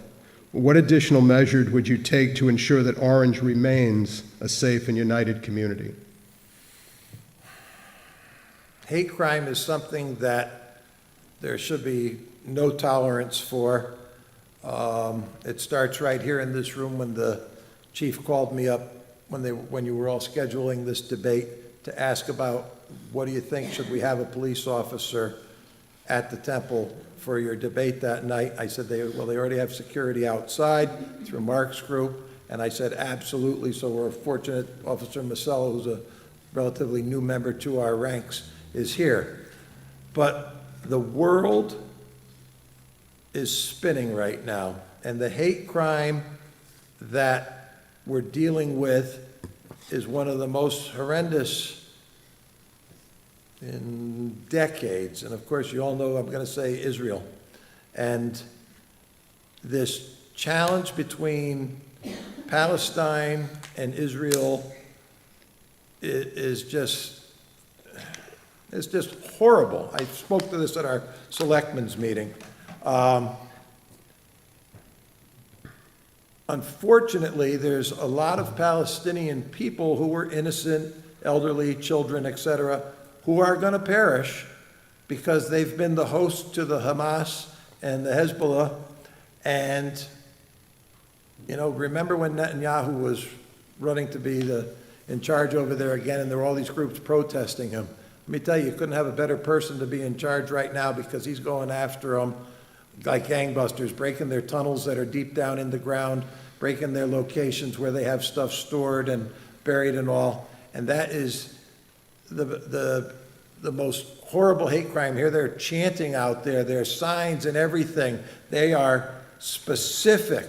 S1: What additional measures would you take to ensure that Orange remains a safe and united community?
S3: Hate crime is something that there should be no tolerance for. It starts right here in this room when the chief called me up when you were all scheduling this debate to ask about, what do you think, should we have a police officer at the temple for your debate that night? I said, they already have security outside through Mark's group, and I said, absolutely. So we're fortunate Officer Masello, who's a relatively new member to our ranks, is here. But the world is spinning right now, and the hate crime that we're dealing with is one of the most horrendous in decades. And of course, you all know I'm going to say Israel. And this challenge between Palestine and Israel is just, it's just horrible. I spoke to this at our Selectmen's meeting. Unfortunately, there's a lot of Palestinian people who were innocent, elderly, children, etc., who are going to perish because they've been the host to the Hamas and the Hezbollah. And, you know, remember when Netanyahu was running to be in charge over there again, and there were all these groups protesting him? Let me tell you, you couldn't have a better person to be in charge right now, because he's going after them like gangbusters, breaking their tunnels that are deep down in the ground, breaking their locations where they have stuff stored and buried and all. And that is the most horrible hate crime here. They're chanting out there, there's signs and everything. They are specific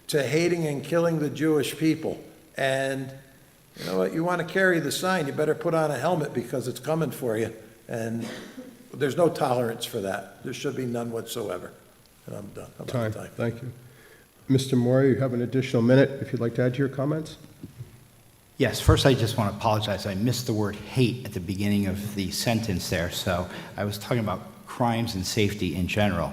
S3: to hating and killing the Jewish people. And you know what, you want to carry the sign, you better put on a helmet, because it's coming for you. And there's no tolerance for that. There should be none whatsoever. And I'm done. I'm out of time.
S1: Thank you. Mr. Moore, you have an additional minute if you'd like to add to your comments.
S2: Yes, first I just want to apologize. I missed the word hate at the beginning of the sentence there, so I was talking about crimes and safety in general.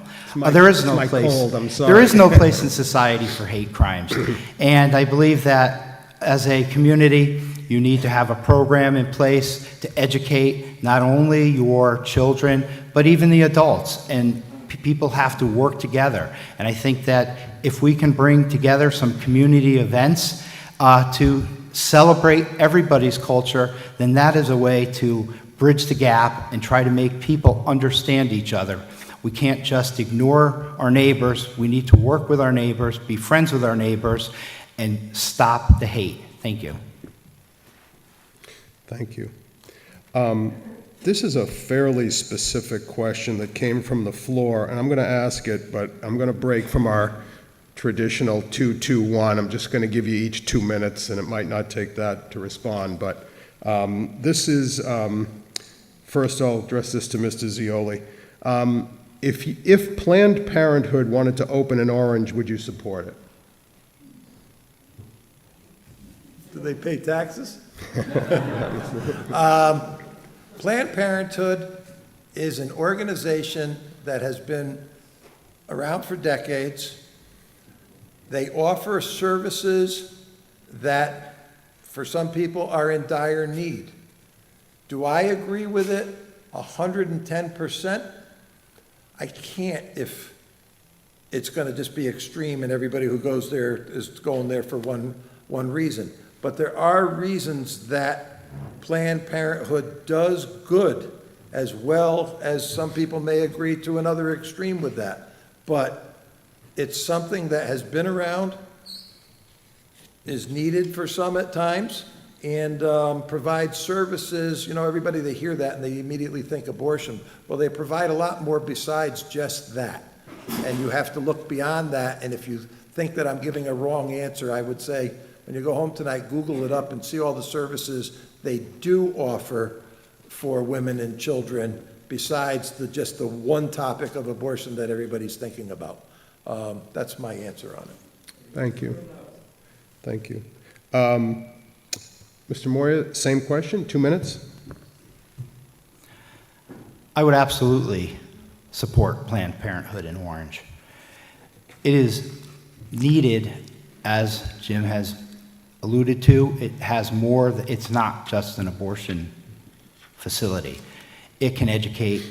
S2: There is no place.
S1: Cold, I'm sorry.
S2: There is no place in society for hate crimes, and I believe that as a community, you need to have a program in place to educate not only your children but even the adults. And people have to work together. And I think that if we can bring together some community events to celebrate everybody's culture, then that is a way to bridge the gap and try to make people understand each other. We can't just ignore our neighbors. We need to work with our neighbors, be friends with our neighbors, and stop the hate. Thank you.
S1: Thank you. This is a fairly specific question that came from the floor, and I'm going to ask it, but I'm going to break from our traditional 2-2-1. I'm just going to give you each 2 minutes, and it might not take that to respond. But this is, first I'll address this to Mr. Zioli. If Planned Parenthood wanted to open in Orange, would you support it?
S3: Do they pay taxes? Planned Parenthood is an organization that has been around for decades. They offer services that, for some people, are in dire need. Do I agree with it 110%? I can't if it's going to just be extreme and everybody who goes there is going there for one reason. But there are reasons that Planned Parenthood does good, as well as some people may agree to another extreme with that. But it's something that has been around, is needed for some at times, and provides services. You know, everybody, they hear that and they immediately think abortion. Well, they provide a lot more besides just that. And you have to look beyond that. And if you think that I'm giving a wrong answer, I would say, when you go home tonight, Google it up and see all the services they do offer for women and children, besides just the one topic of abortion that everybody's thinking about. That's my answer on it.
S1: Thank you. Thank you. Mr. Moria, same question, 2 minutes?
S2: I would absolutely support Planned Parenthood in Orange. It is needed, as Jim has alluded to. It has more. It's not just an abortion facility. It can educate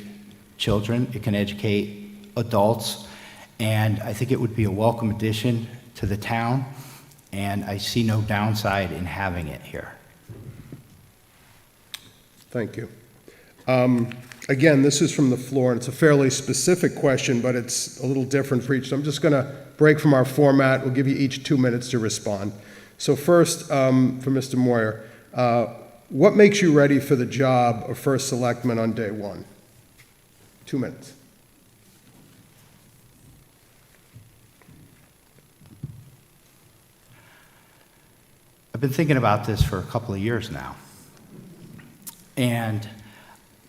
S2: children. It can educate adults. And I think it would be a welcome addition to the town. And I see no downside in having it here.
S1: Thank you. Again, this is from the floor, and it's a fairly specific question, but it's a little different for each. So I'm just going to break from our format. We'll give you each 2 minutes to respond. So first, for Mr. Moyer, what makes you ready for the job of first selectman on day one? 2 minutes.
S2: I've been thinking about this for a couple of years now. And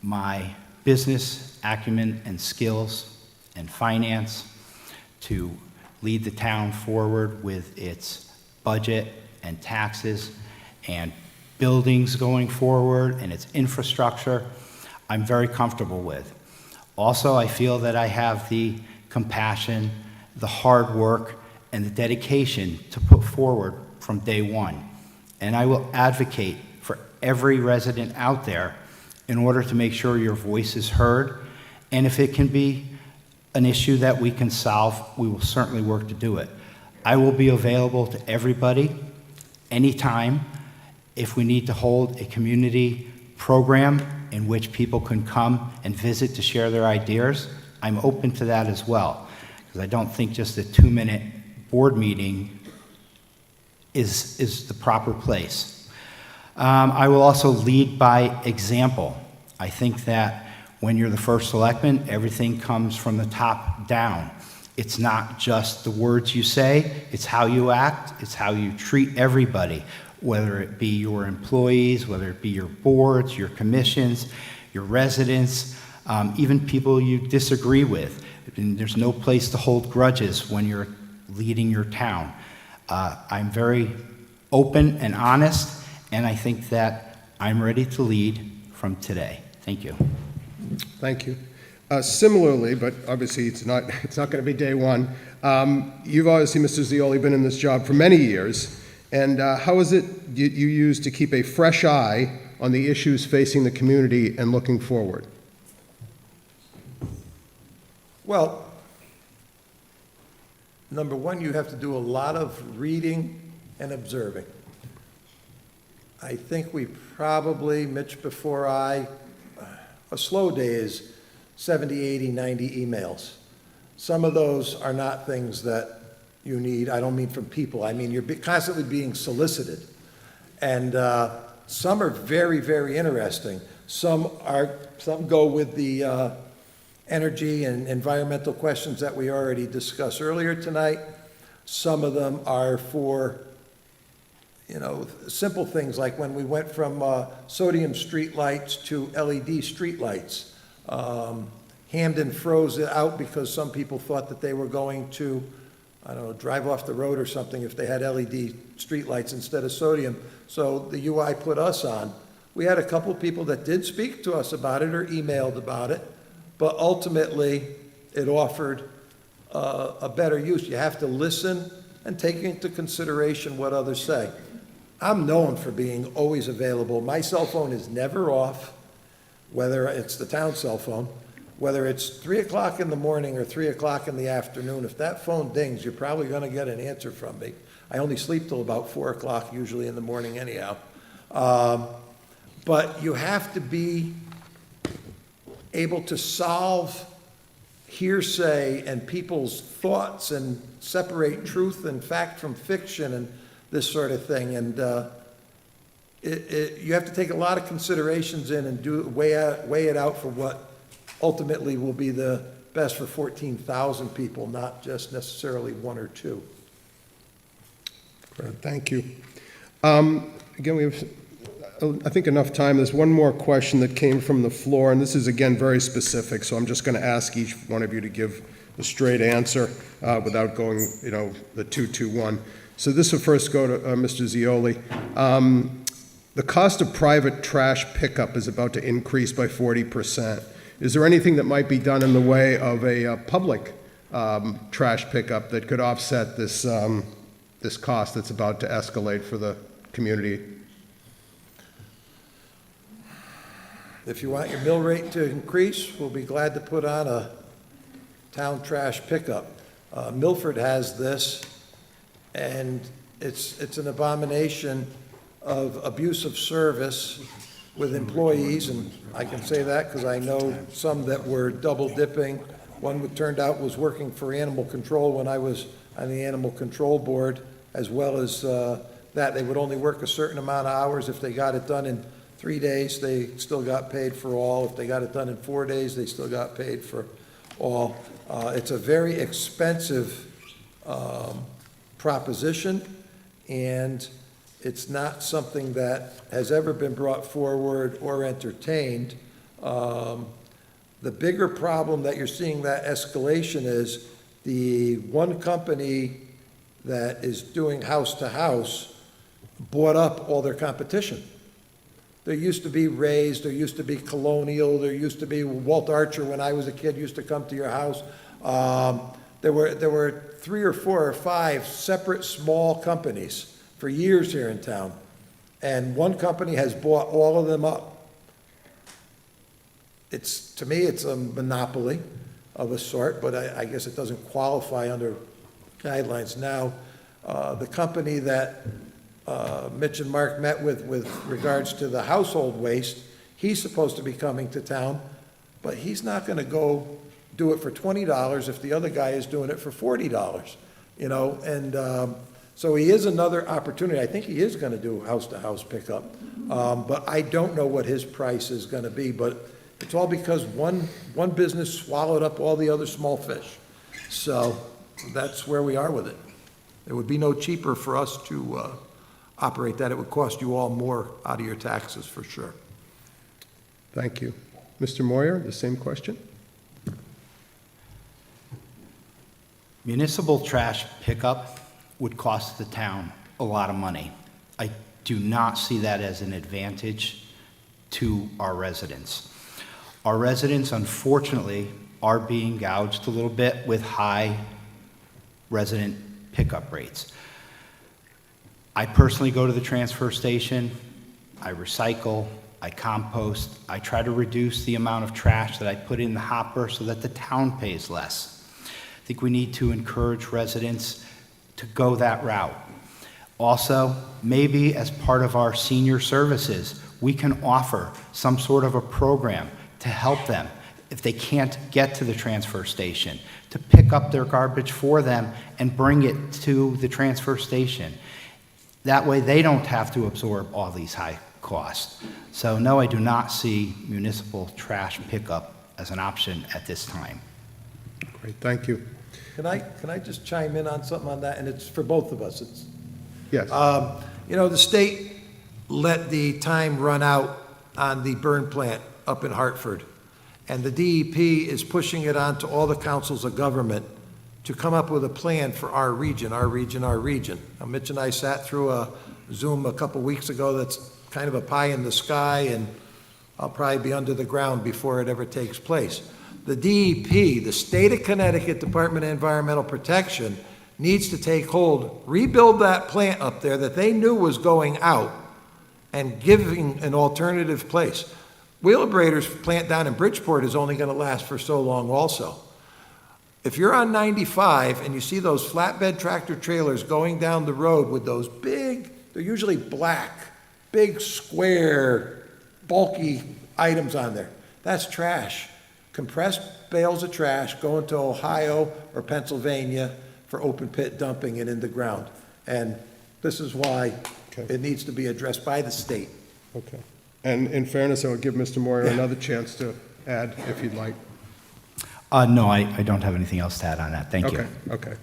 S2: my business acumen and skills and finance to lead the town forward with its budget and taxes and buildings going forward and its infrastructure, I'm very comfortable with. Also, I feel that I have the compassion, the hard work, and the dedication to put forward from day one. And I will advocate for every resident out there in order to make sure your voice is heard. And if it can be an issue that we can solve, we will certainly work to do it. I will be available to everybody anytime if we need to hold a community program in which people can come and visit to share their ideas. I'm open to that as well, because I don't think just a 2-minute board meeting is the proper place. I will also lead by example. I think that when you're the first selectman, everything comes from the top down. It's not just the words you say, it's how you act, it's how you treat everybody, whether it be your employees, whether it be your boards, your commissions, your residents, even people you disagree with. And there's no place to hold grudges when you're leading your town. I'm very open and honest, and I think that I'm ready to lead from today. Thank you.
S1: Thank you. Similarly, but obviously it's not going to be day one, you've obviously, Mr. Zioli, been in this job for many years, and how is it you use to keep a fresh eye on the issues facing the community and looking forward?
S3: Well, number one, you have to do a lot of reading and observing. I think we probably, Mitch before I, a slow day is 70, 80, 90 emails. Some of those are not things that you need. I don't mean from people. I mean, you're constantly being solicited. And some are very, very interesting. Some go with the energy and environmental questions that we already discussed earlier tonight. Some of them are for, you know, simple things like when we went from sodium street lights to LED street lights. Hamden froze it out because some people thought that they were going to, I don't know, drive off the road or something if they had LED street lights instead of sodium. So the UI put us on. We had a couple people that did speak to us about it or emailed about it, but ultimately it offered a better use. You have to listen and take into consideration what others say. I'm known for being always available. My cell phone is never off, whether it's the town cell phone, whether it's 3 o'clock in the morning or 3 o'clock in the afternoon. If that phone dings, you're probably going to get an answer from me. I only sleep till about 4 o'clock usually in the morning anyhow. But you have to be able to solve hearsay and people's thoughts and separate truth and fact from fiction and this sort of thing. And you have to take a lot of considerations in and weigh it out for what ultimately will be the best for 14,000 people, not just necessarily one or two.
S1: Great, thank you. Again, we have, I think, enough time. There's one more question that came from the floor, and this is, again, very specific, so I'm just going to ask each one of you to give a straight answer without going, you know, the 2-2-1. So this will first go to Mr. Zioli. The cost of private trash pickup is about to increase by 40%. Is there anything that might be done in the way of a public trash pickup that could offset this, this cost that's about to escalate for the community?
S3: If you want your mill rate to increase, we'll be glad to put on a town trash pickup. Milford has this, and it's an abomination of abusive service with employees, and I can say that because I know some that were double dipping. One turned out was working for animal control when I was on the animal control board, as well as that they would only work a certain amount of hours. If they got it done in 3 days, they still got paid for all. If they got it done in 4 days, they still got paid for all. It's a very expensive proposition, and it's not something that has ever been brought forward or entertained. The bigger problem that you're seeing that escalation is the one company that is doing house to house bought up all their competition. There used to be Ray's, there used to be Colonial, there used to be Walt Archer when I was a kid used to come to your house. There were 3 or 4 or 5 separate small companies for years here in town. And one company has bought all of them up. To me, it's a monopoly of a sort, but I guess it doesn't qualify under guidelines now. The company that Mitch and Mark met with regards to the household waste, he's supposed to be coming to town, but he's not gonna go do it for $20 if the other guy is doing it for $40, you know? And so he is another opportunity. I think he is gonna do house-to-house pickup. But I don't know what his price is gonna be, but it's all because one business swallowed up all the other small fish. So that's where we are with it. It would be no cheaper for us to operate that. It would cost you all more out of your taxes, for sure.
S1: Thank you. Mr. Moyer, the same question?
S2: Municipal trash pickup would cost the town a lot of money. I do not see that as an advantage to our residents. Our residents, unfortunately, are being gouged a little bit with high resident pickup rates. I personally go to the transfer station, I recycle, I compost, I try to reduce the amount of trash that I put in the hopper so that the town pays less. I think we need to encourage residents to go that route. Also, maybe as part of our senior services, we can offer some sort of a program to help them if they can't get to the transfer station, to pick up their garbage for them and bring it to the transfer station. That way they don't have to absorb all these high costs. So no, I do not see municipal trash pickup as an option at this time.
S1: Great, thank you.
S3: Can I just chime in on something on that? And it's for both of us. It's,
S1: Yes.
S3: you know, the state let the time run out on the burn plant up in Hartford. And the DEP is pushing it on to all the councils of government to come up with a plan for our region, our region, our region. Now, Mitch and I sat through a Zoom a couple weeks ago that's kind of a pie in the sky, and I'll probably be under the ground before it ever takes place. The DEP, the State of Connecticut Department of Environmental Protection, needs to take hold, rebuild that plant up there that they knew was going out, and giving an alternative place. Wheelabrator's plant down in Bridgeport is only going to last for so long also. If you're on 95 and you see those flatbed tractor trailers going down the road with those big, they're usually black, big square, bulky items on there, that's trash. Compressed bales of trash going to Ohio or Pennsylvania for open pit dumping it in the ground. And this is why it needs to be addressed by the state.
S1: Okay. And in fairness, I would give Mr. Moyer another chance to add, if you'd like.
S2: No, I don't have anything else to add on that. Thank you.
S1: Okay,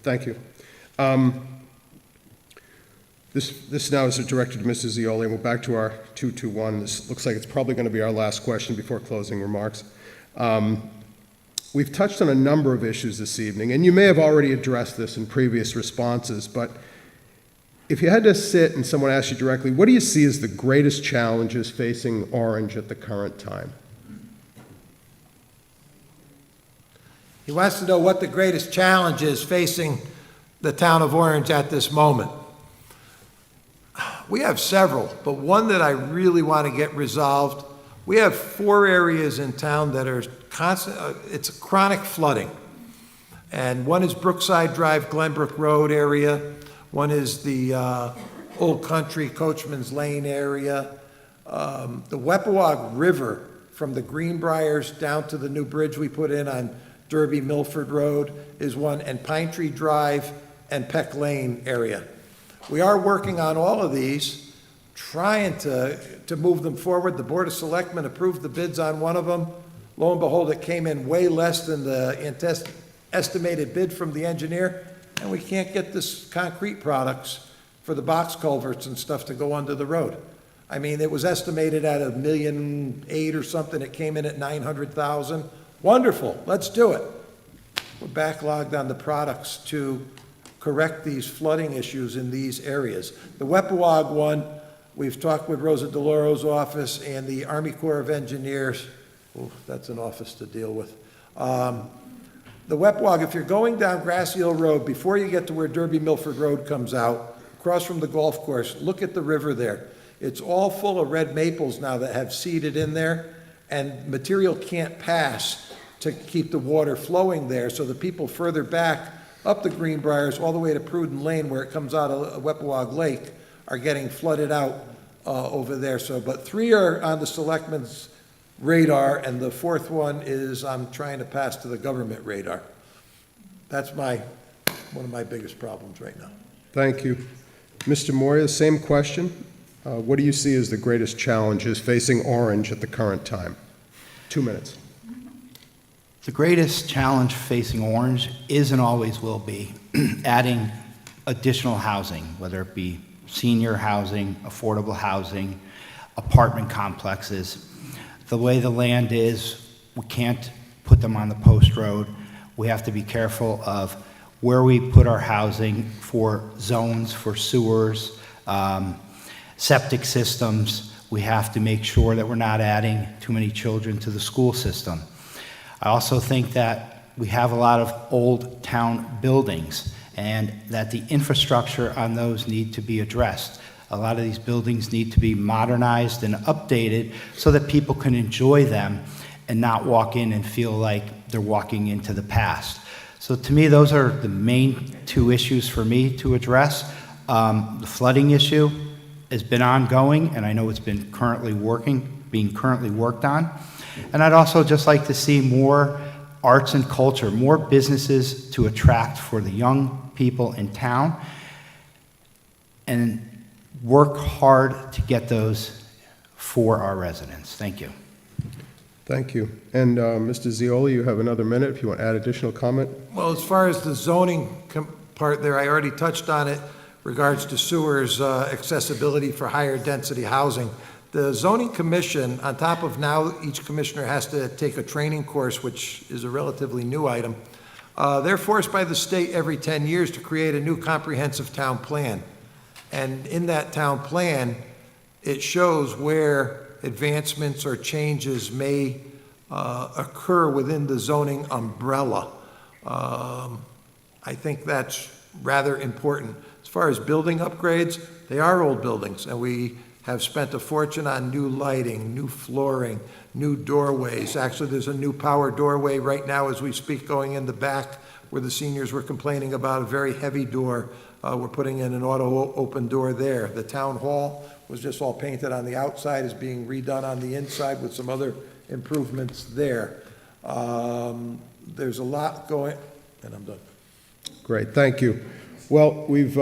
S1: thank you. This now is directed to Mrs. Zioli, and we're back to our 221. This looks like it's probably going to be our last question before closing remarks. We've touched on a number of issues this evening, and you may have already addressed this in previous responses, but if you had to sit and someone asked you directly, what do you see as the greatest challenges facing Orange at the current time?
S3: He wants to know what the greatest challenge is facing the town of Orange at this moment. We have several, but one that I really want to get resolved, we have 4 areas in town that are constant, it's chronic flooding. And one is Brookside Drive, Glenbrook Road area. One is the Old Country, Coachman's Lane area. The Weppawag River from the Greenbriers down to the new bridge we put in on Derby Milford Road is one, and Pine Tree Drive and Peck Lane area. We are working on all of these, trying to move them forward. The Board of Selectmen approved the bids on one of them. Lo and behold, it came in way less than the estimated bid from the engineer, and we can't get this concrete products for the box culverts and stuff to go under the road. I mean, it was estimated at $1.8 million or something. It came in at $900,000. Wonderful, let's do it. We're backlogged on the products to correct these flooding issues in these areas. The Weppawag one, we've talked with Rosa DeLauro's office and the Army Corps of Engineers. Oh, that's an office to deal with. The Weppawag, if you're going down Grassy Hill Road, before you get to where Derby Milford Road comes out, across from the golf course, look at the river there. It's all full of red maples now that have seeded in there, and material can't pass to keep the water flowing there, so the people further back up the Greenbriers all the way to Pruden Lane, where it comes out of Weppawag Lake, are getting flooded out over there. So, but 3 are on the selectmen's radar, and the 4th one is I'm trying to pass to the government radar. That's one of my biggest problems right now.
S1: Thank you. Mr. Moyer, same question. What do you see as the greatest challenges facing Orange at the current time? 2 minutes.
S2: The greatest challenge facing Orange is and always will be adding additional housing, whether it be senior housing, affordable housing, apartment complexes. The way the land is, we can't put them on the post road. We have to be careful of where we put our housing for zones, for sewers, septic systems. We have to make sure that we're not adding too many children to the school system. I also think that we have a lot of old town buildings and that the infrastructure on those need to be addressed. A lot of these buildings need to be modernized and updated so that people can enjoy them and not walk in and feel like they're walking into the past. So to me, those are the main 2 issues for me to address. The flooding issue has been ongoing, and I know it's been being currently worked on. And I'd also just like to see more arts and culture, more businesses to attract for the young people in town, and work hard to get those for our residents. Thank you.
S1: Thank you. And Mr. Zioli, you have another minute if you want to add additional comment.
S3: Well, as far as the zoning part there, I already touched on it, regards to sewers, accessibility for higher density housing. The zoning commission, on top of now each commissioner has to take a training course, which is a relatively new item, they're forced by the state every 10 years to create a new comprehensive town plan. And in that town plan, it shows where advancements or changes may occur within the zoning umbrella. I think that's rather important. As far as building upgrades, they are old buildings, and we have spent a fortune on new lighting, new flooring, new doorways. Actually, there's a new power doorway right now as we speak going in the back where the seniors were complaining about a very heavy door. We're putting in an auto open door there. The town hall was just all painted on the outside, is being redone on the inside with some other improvements there. There's a lot going, and I'm done.
S1: Great, thank you. Well, we've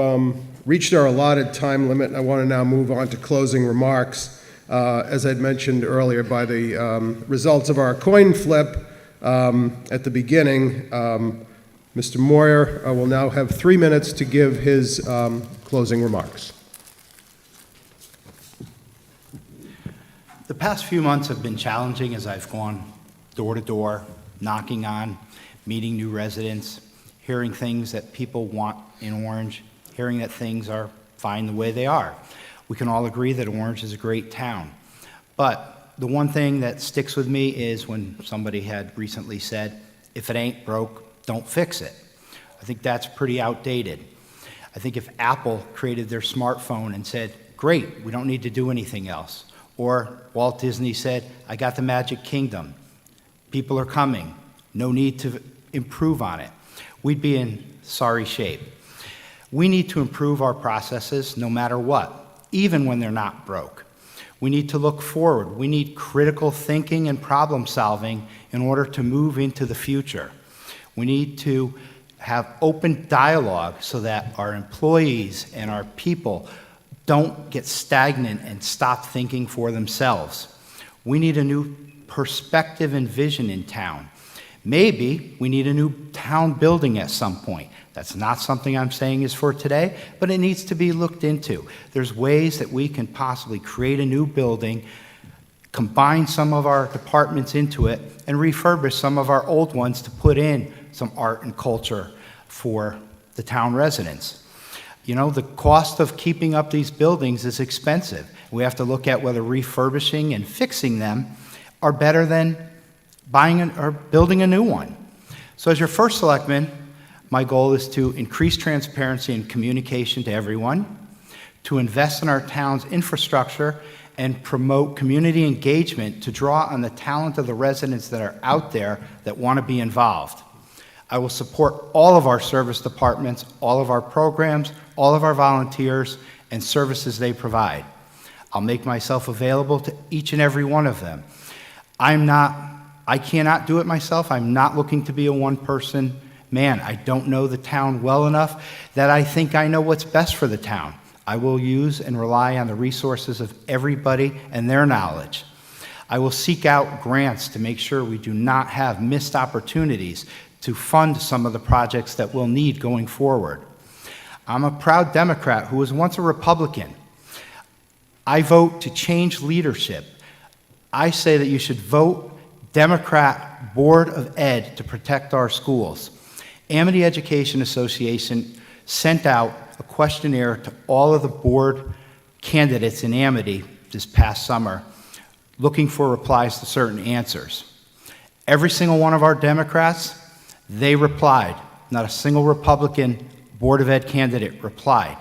S1: reached our allotted time limit, and I want to now move on to closing remarks. As I'd mentioned earlier, by the results of our coin flip at the beginning, Mr. Moyer will now have 3 minutes to give his closing remarks.
S2: The past few months have been challenging as I've gone door to door, knocking on, meeting new residents, hearing things that people want in Orange, hearing that things are fine the way they are. We can all agree that Orange is a great town. But the one thing that sticks with me is when somebody had recently said, if it ain't broke, don't fix it. I think that's pretty outdated. I think if Apple created their smartphone and said, great, we don't need to do anything else, or Walt Disney said, I got the Magic Kingdom, people are coming, no need to improve on it, we'd be in sorry shape. We need to improve our processes no matter what, even when they're not broke. We need to look forward. We need critical thinking and problem solving in order to move into the future. We need to have open dialogue so that our employees and our people don't get stagnant and stop thinking for themselves. We need a new perspective and vision in town. Maybe we need a new town building at some point. That's not something I'm saying is for today, but it needs to be looked into. There's ways that we can possibly create a new building, combine some of our departments into it, and refurbish some of our old ones to put in some art and culture for the town residents. You know, the cost of keeping up these buildings is expensive. We have to look at whether refurbishing and fixing them are better than buying or building a new one. So as your first selectman, my goal is to increase transparency and communication to everyone, to invest in our town's infrastructure, and promote community engagement to draw on the talent of the residents that are out there that want to be involved. I will support all of our service departments, all of our programs, all of our volunteers, and services they provide. I'll make myself available to each and every one of them. I cannot do it myself. I'm not looking to be a one-person man. I don't know the town well enough that I think I know what's best for the town. I will use and rely on the resources of everybody and their knowledge. I will seek out grants to make sure we do not have missed opportunities to fund some of the projects that we'll need going forward. I'm a proud Democrat who was once a Republican. I vote to change leadership. I say that you should vote Democrat Board of Ed to protect our schools. Amity Education Association sent out a questionnaire to all of the board candidates in Amity this past summer, looking for replies to certain answers. Every single one of our Democrats, they replied. Not a single Republican Board of Ed candidate replied.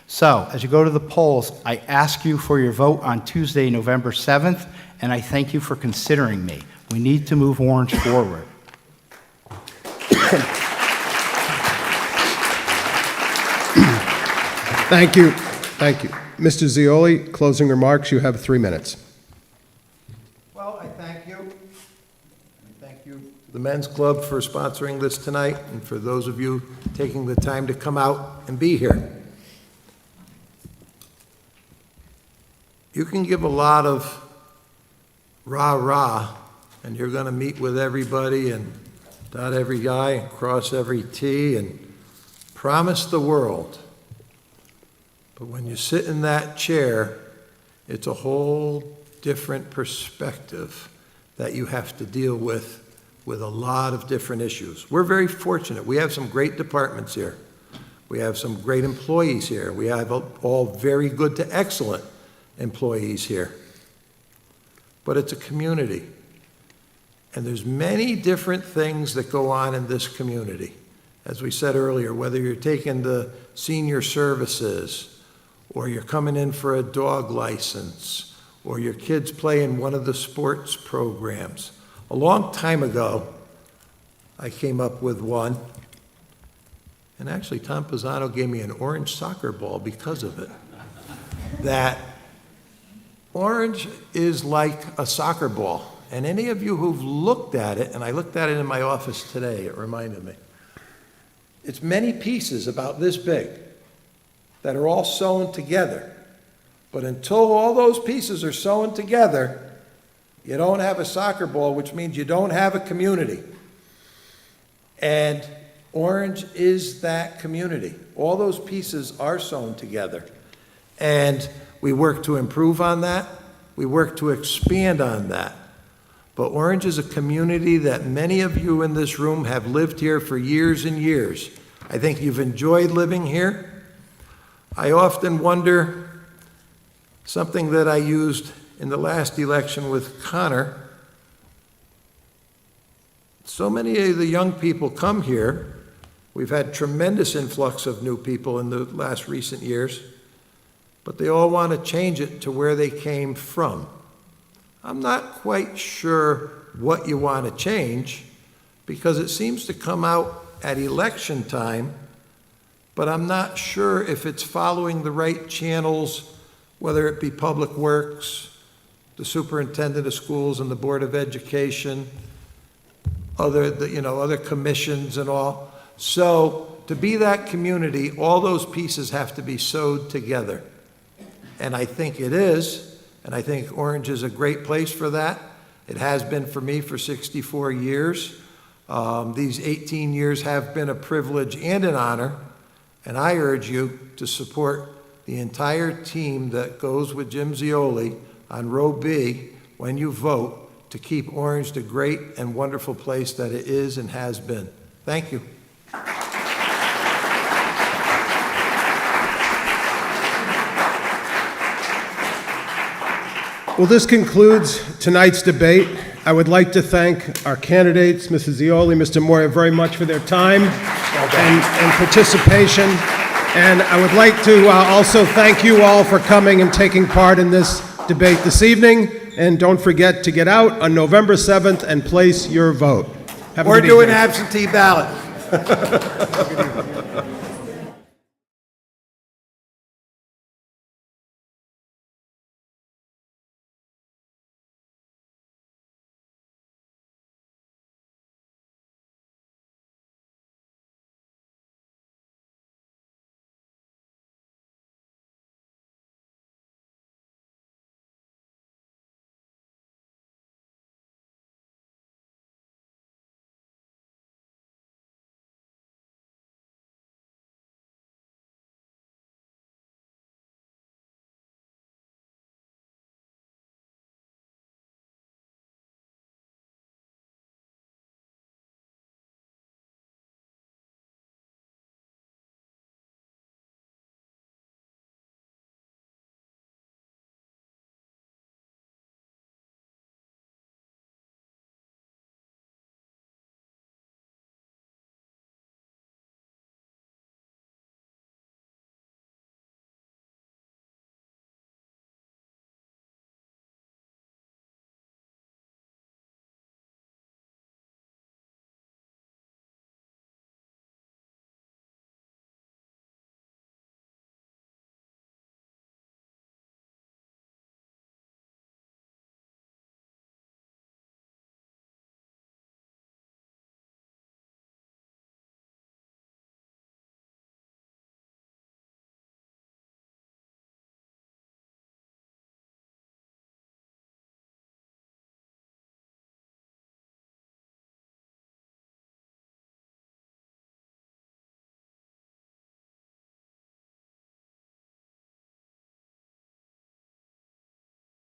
S2: So, as you go to the polls, I ask you for your vote on Tuesday, November 7th, and I thank you for considering me. We need to move Orange forward.
S1: Thank you. Thank you. Mr. Zioli, closing remarks. You have 3 minutes.
S3: Well, I thank you. Thank you to the Men's Club for sponsoring this tonight, and for those of you taking the time to come out and be here. You can give a lot of rah-rah, and you're going to meet with everybody and dot every I and cross every T and promise the world. But when you sit in that chair, it's a whole different perspective that you have to deal with a lot of different issues. We're very fortunate. We have some great departments here. We have some great employees here. We have all very good to excellent employees here. But it's a community. And there's many different things that go on in this community. As we said earlier, whether you're taking the senior services, or you're coming in for a dog license, or your kids play in one of the sports programs. A long time ago, I came up with one, and actually Tom Pisano gave me an orange soccer ball because of it. That orange is like a soccer ball. And any of you who've looked at it, and I looked at it in my office today, it reminded me. It's many pieces about this big that are all sewn together. But until all those pieces are sewn together, you don't have a soccer ball, which means you don't have a community. And Orange is that community. All those pieces are sewn together. And we work to improve on that. We work to expand on that. But Orange is a community that many of you in this room have lived here for years and years. I think you've enjoyed living here. I often wonder, something that I used in the last election with Connor, so many of the young people come here. We've had tremendous influx of new people in the last recent years, but they all want to change it to where they came from. I'm not quite sure what you want to change, because it seems to come out at election time, but I'm not sure if it's following the right channels, whether it be Public Works, the Superintendent of Schools and the Board of Education, other commissions and all. So to be that community, all those pieces have to be sewed together. And I think it is, and I think Orange is a great place for that. It has been for me for 64 years. These 18 years have been a privilege and an honor, and I urge you to support the entire team that goes with Jim Zioli on row B when you vote to keep Orange the great and wonderful place that it is and has been. Thank you.
S1: Well, this concludes tonight's debate. I would like to thank our candidates, Mrs. Zioli, Mr. Moyer, very much for their time and participation. And I would like to also thank you all for coming and taking part in this debate this evening. And don't forget to get out on November 7th and place your vote. Have a
S3: We're
S1: good
S3: doing
S1: evening.
S3: absentee ballot.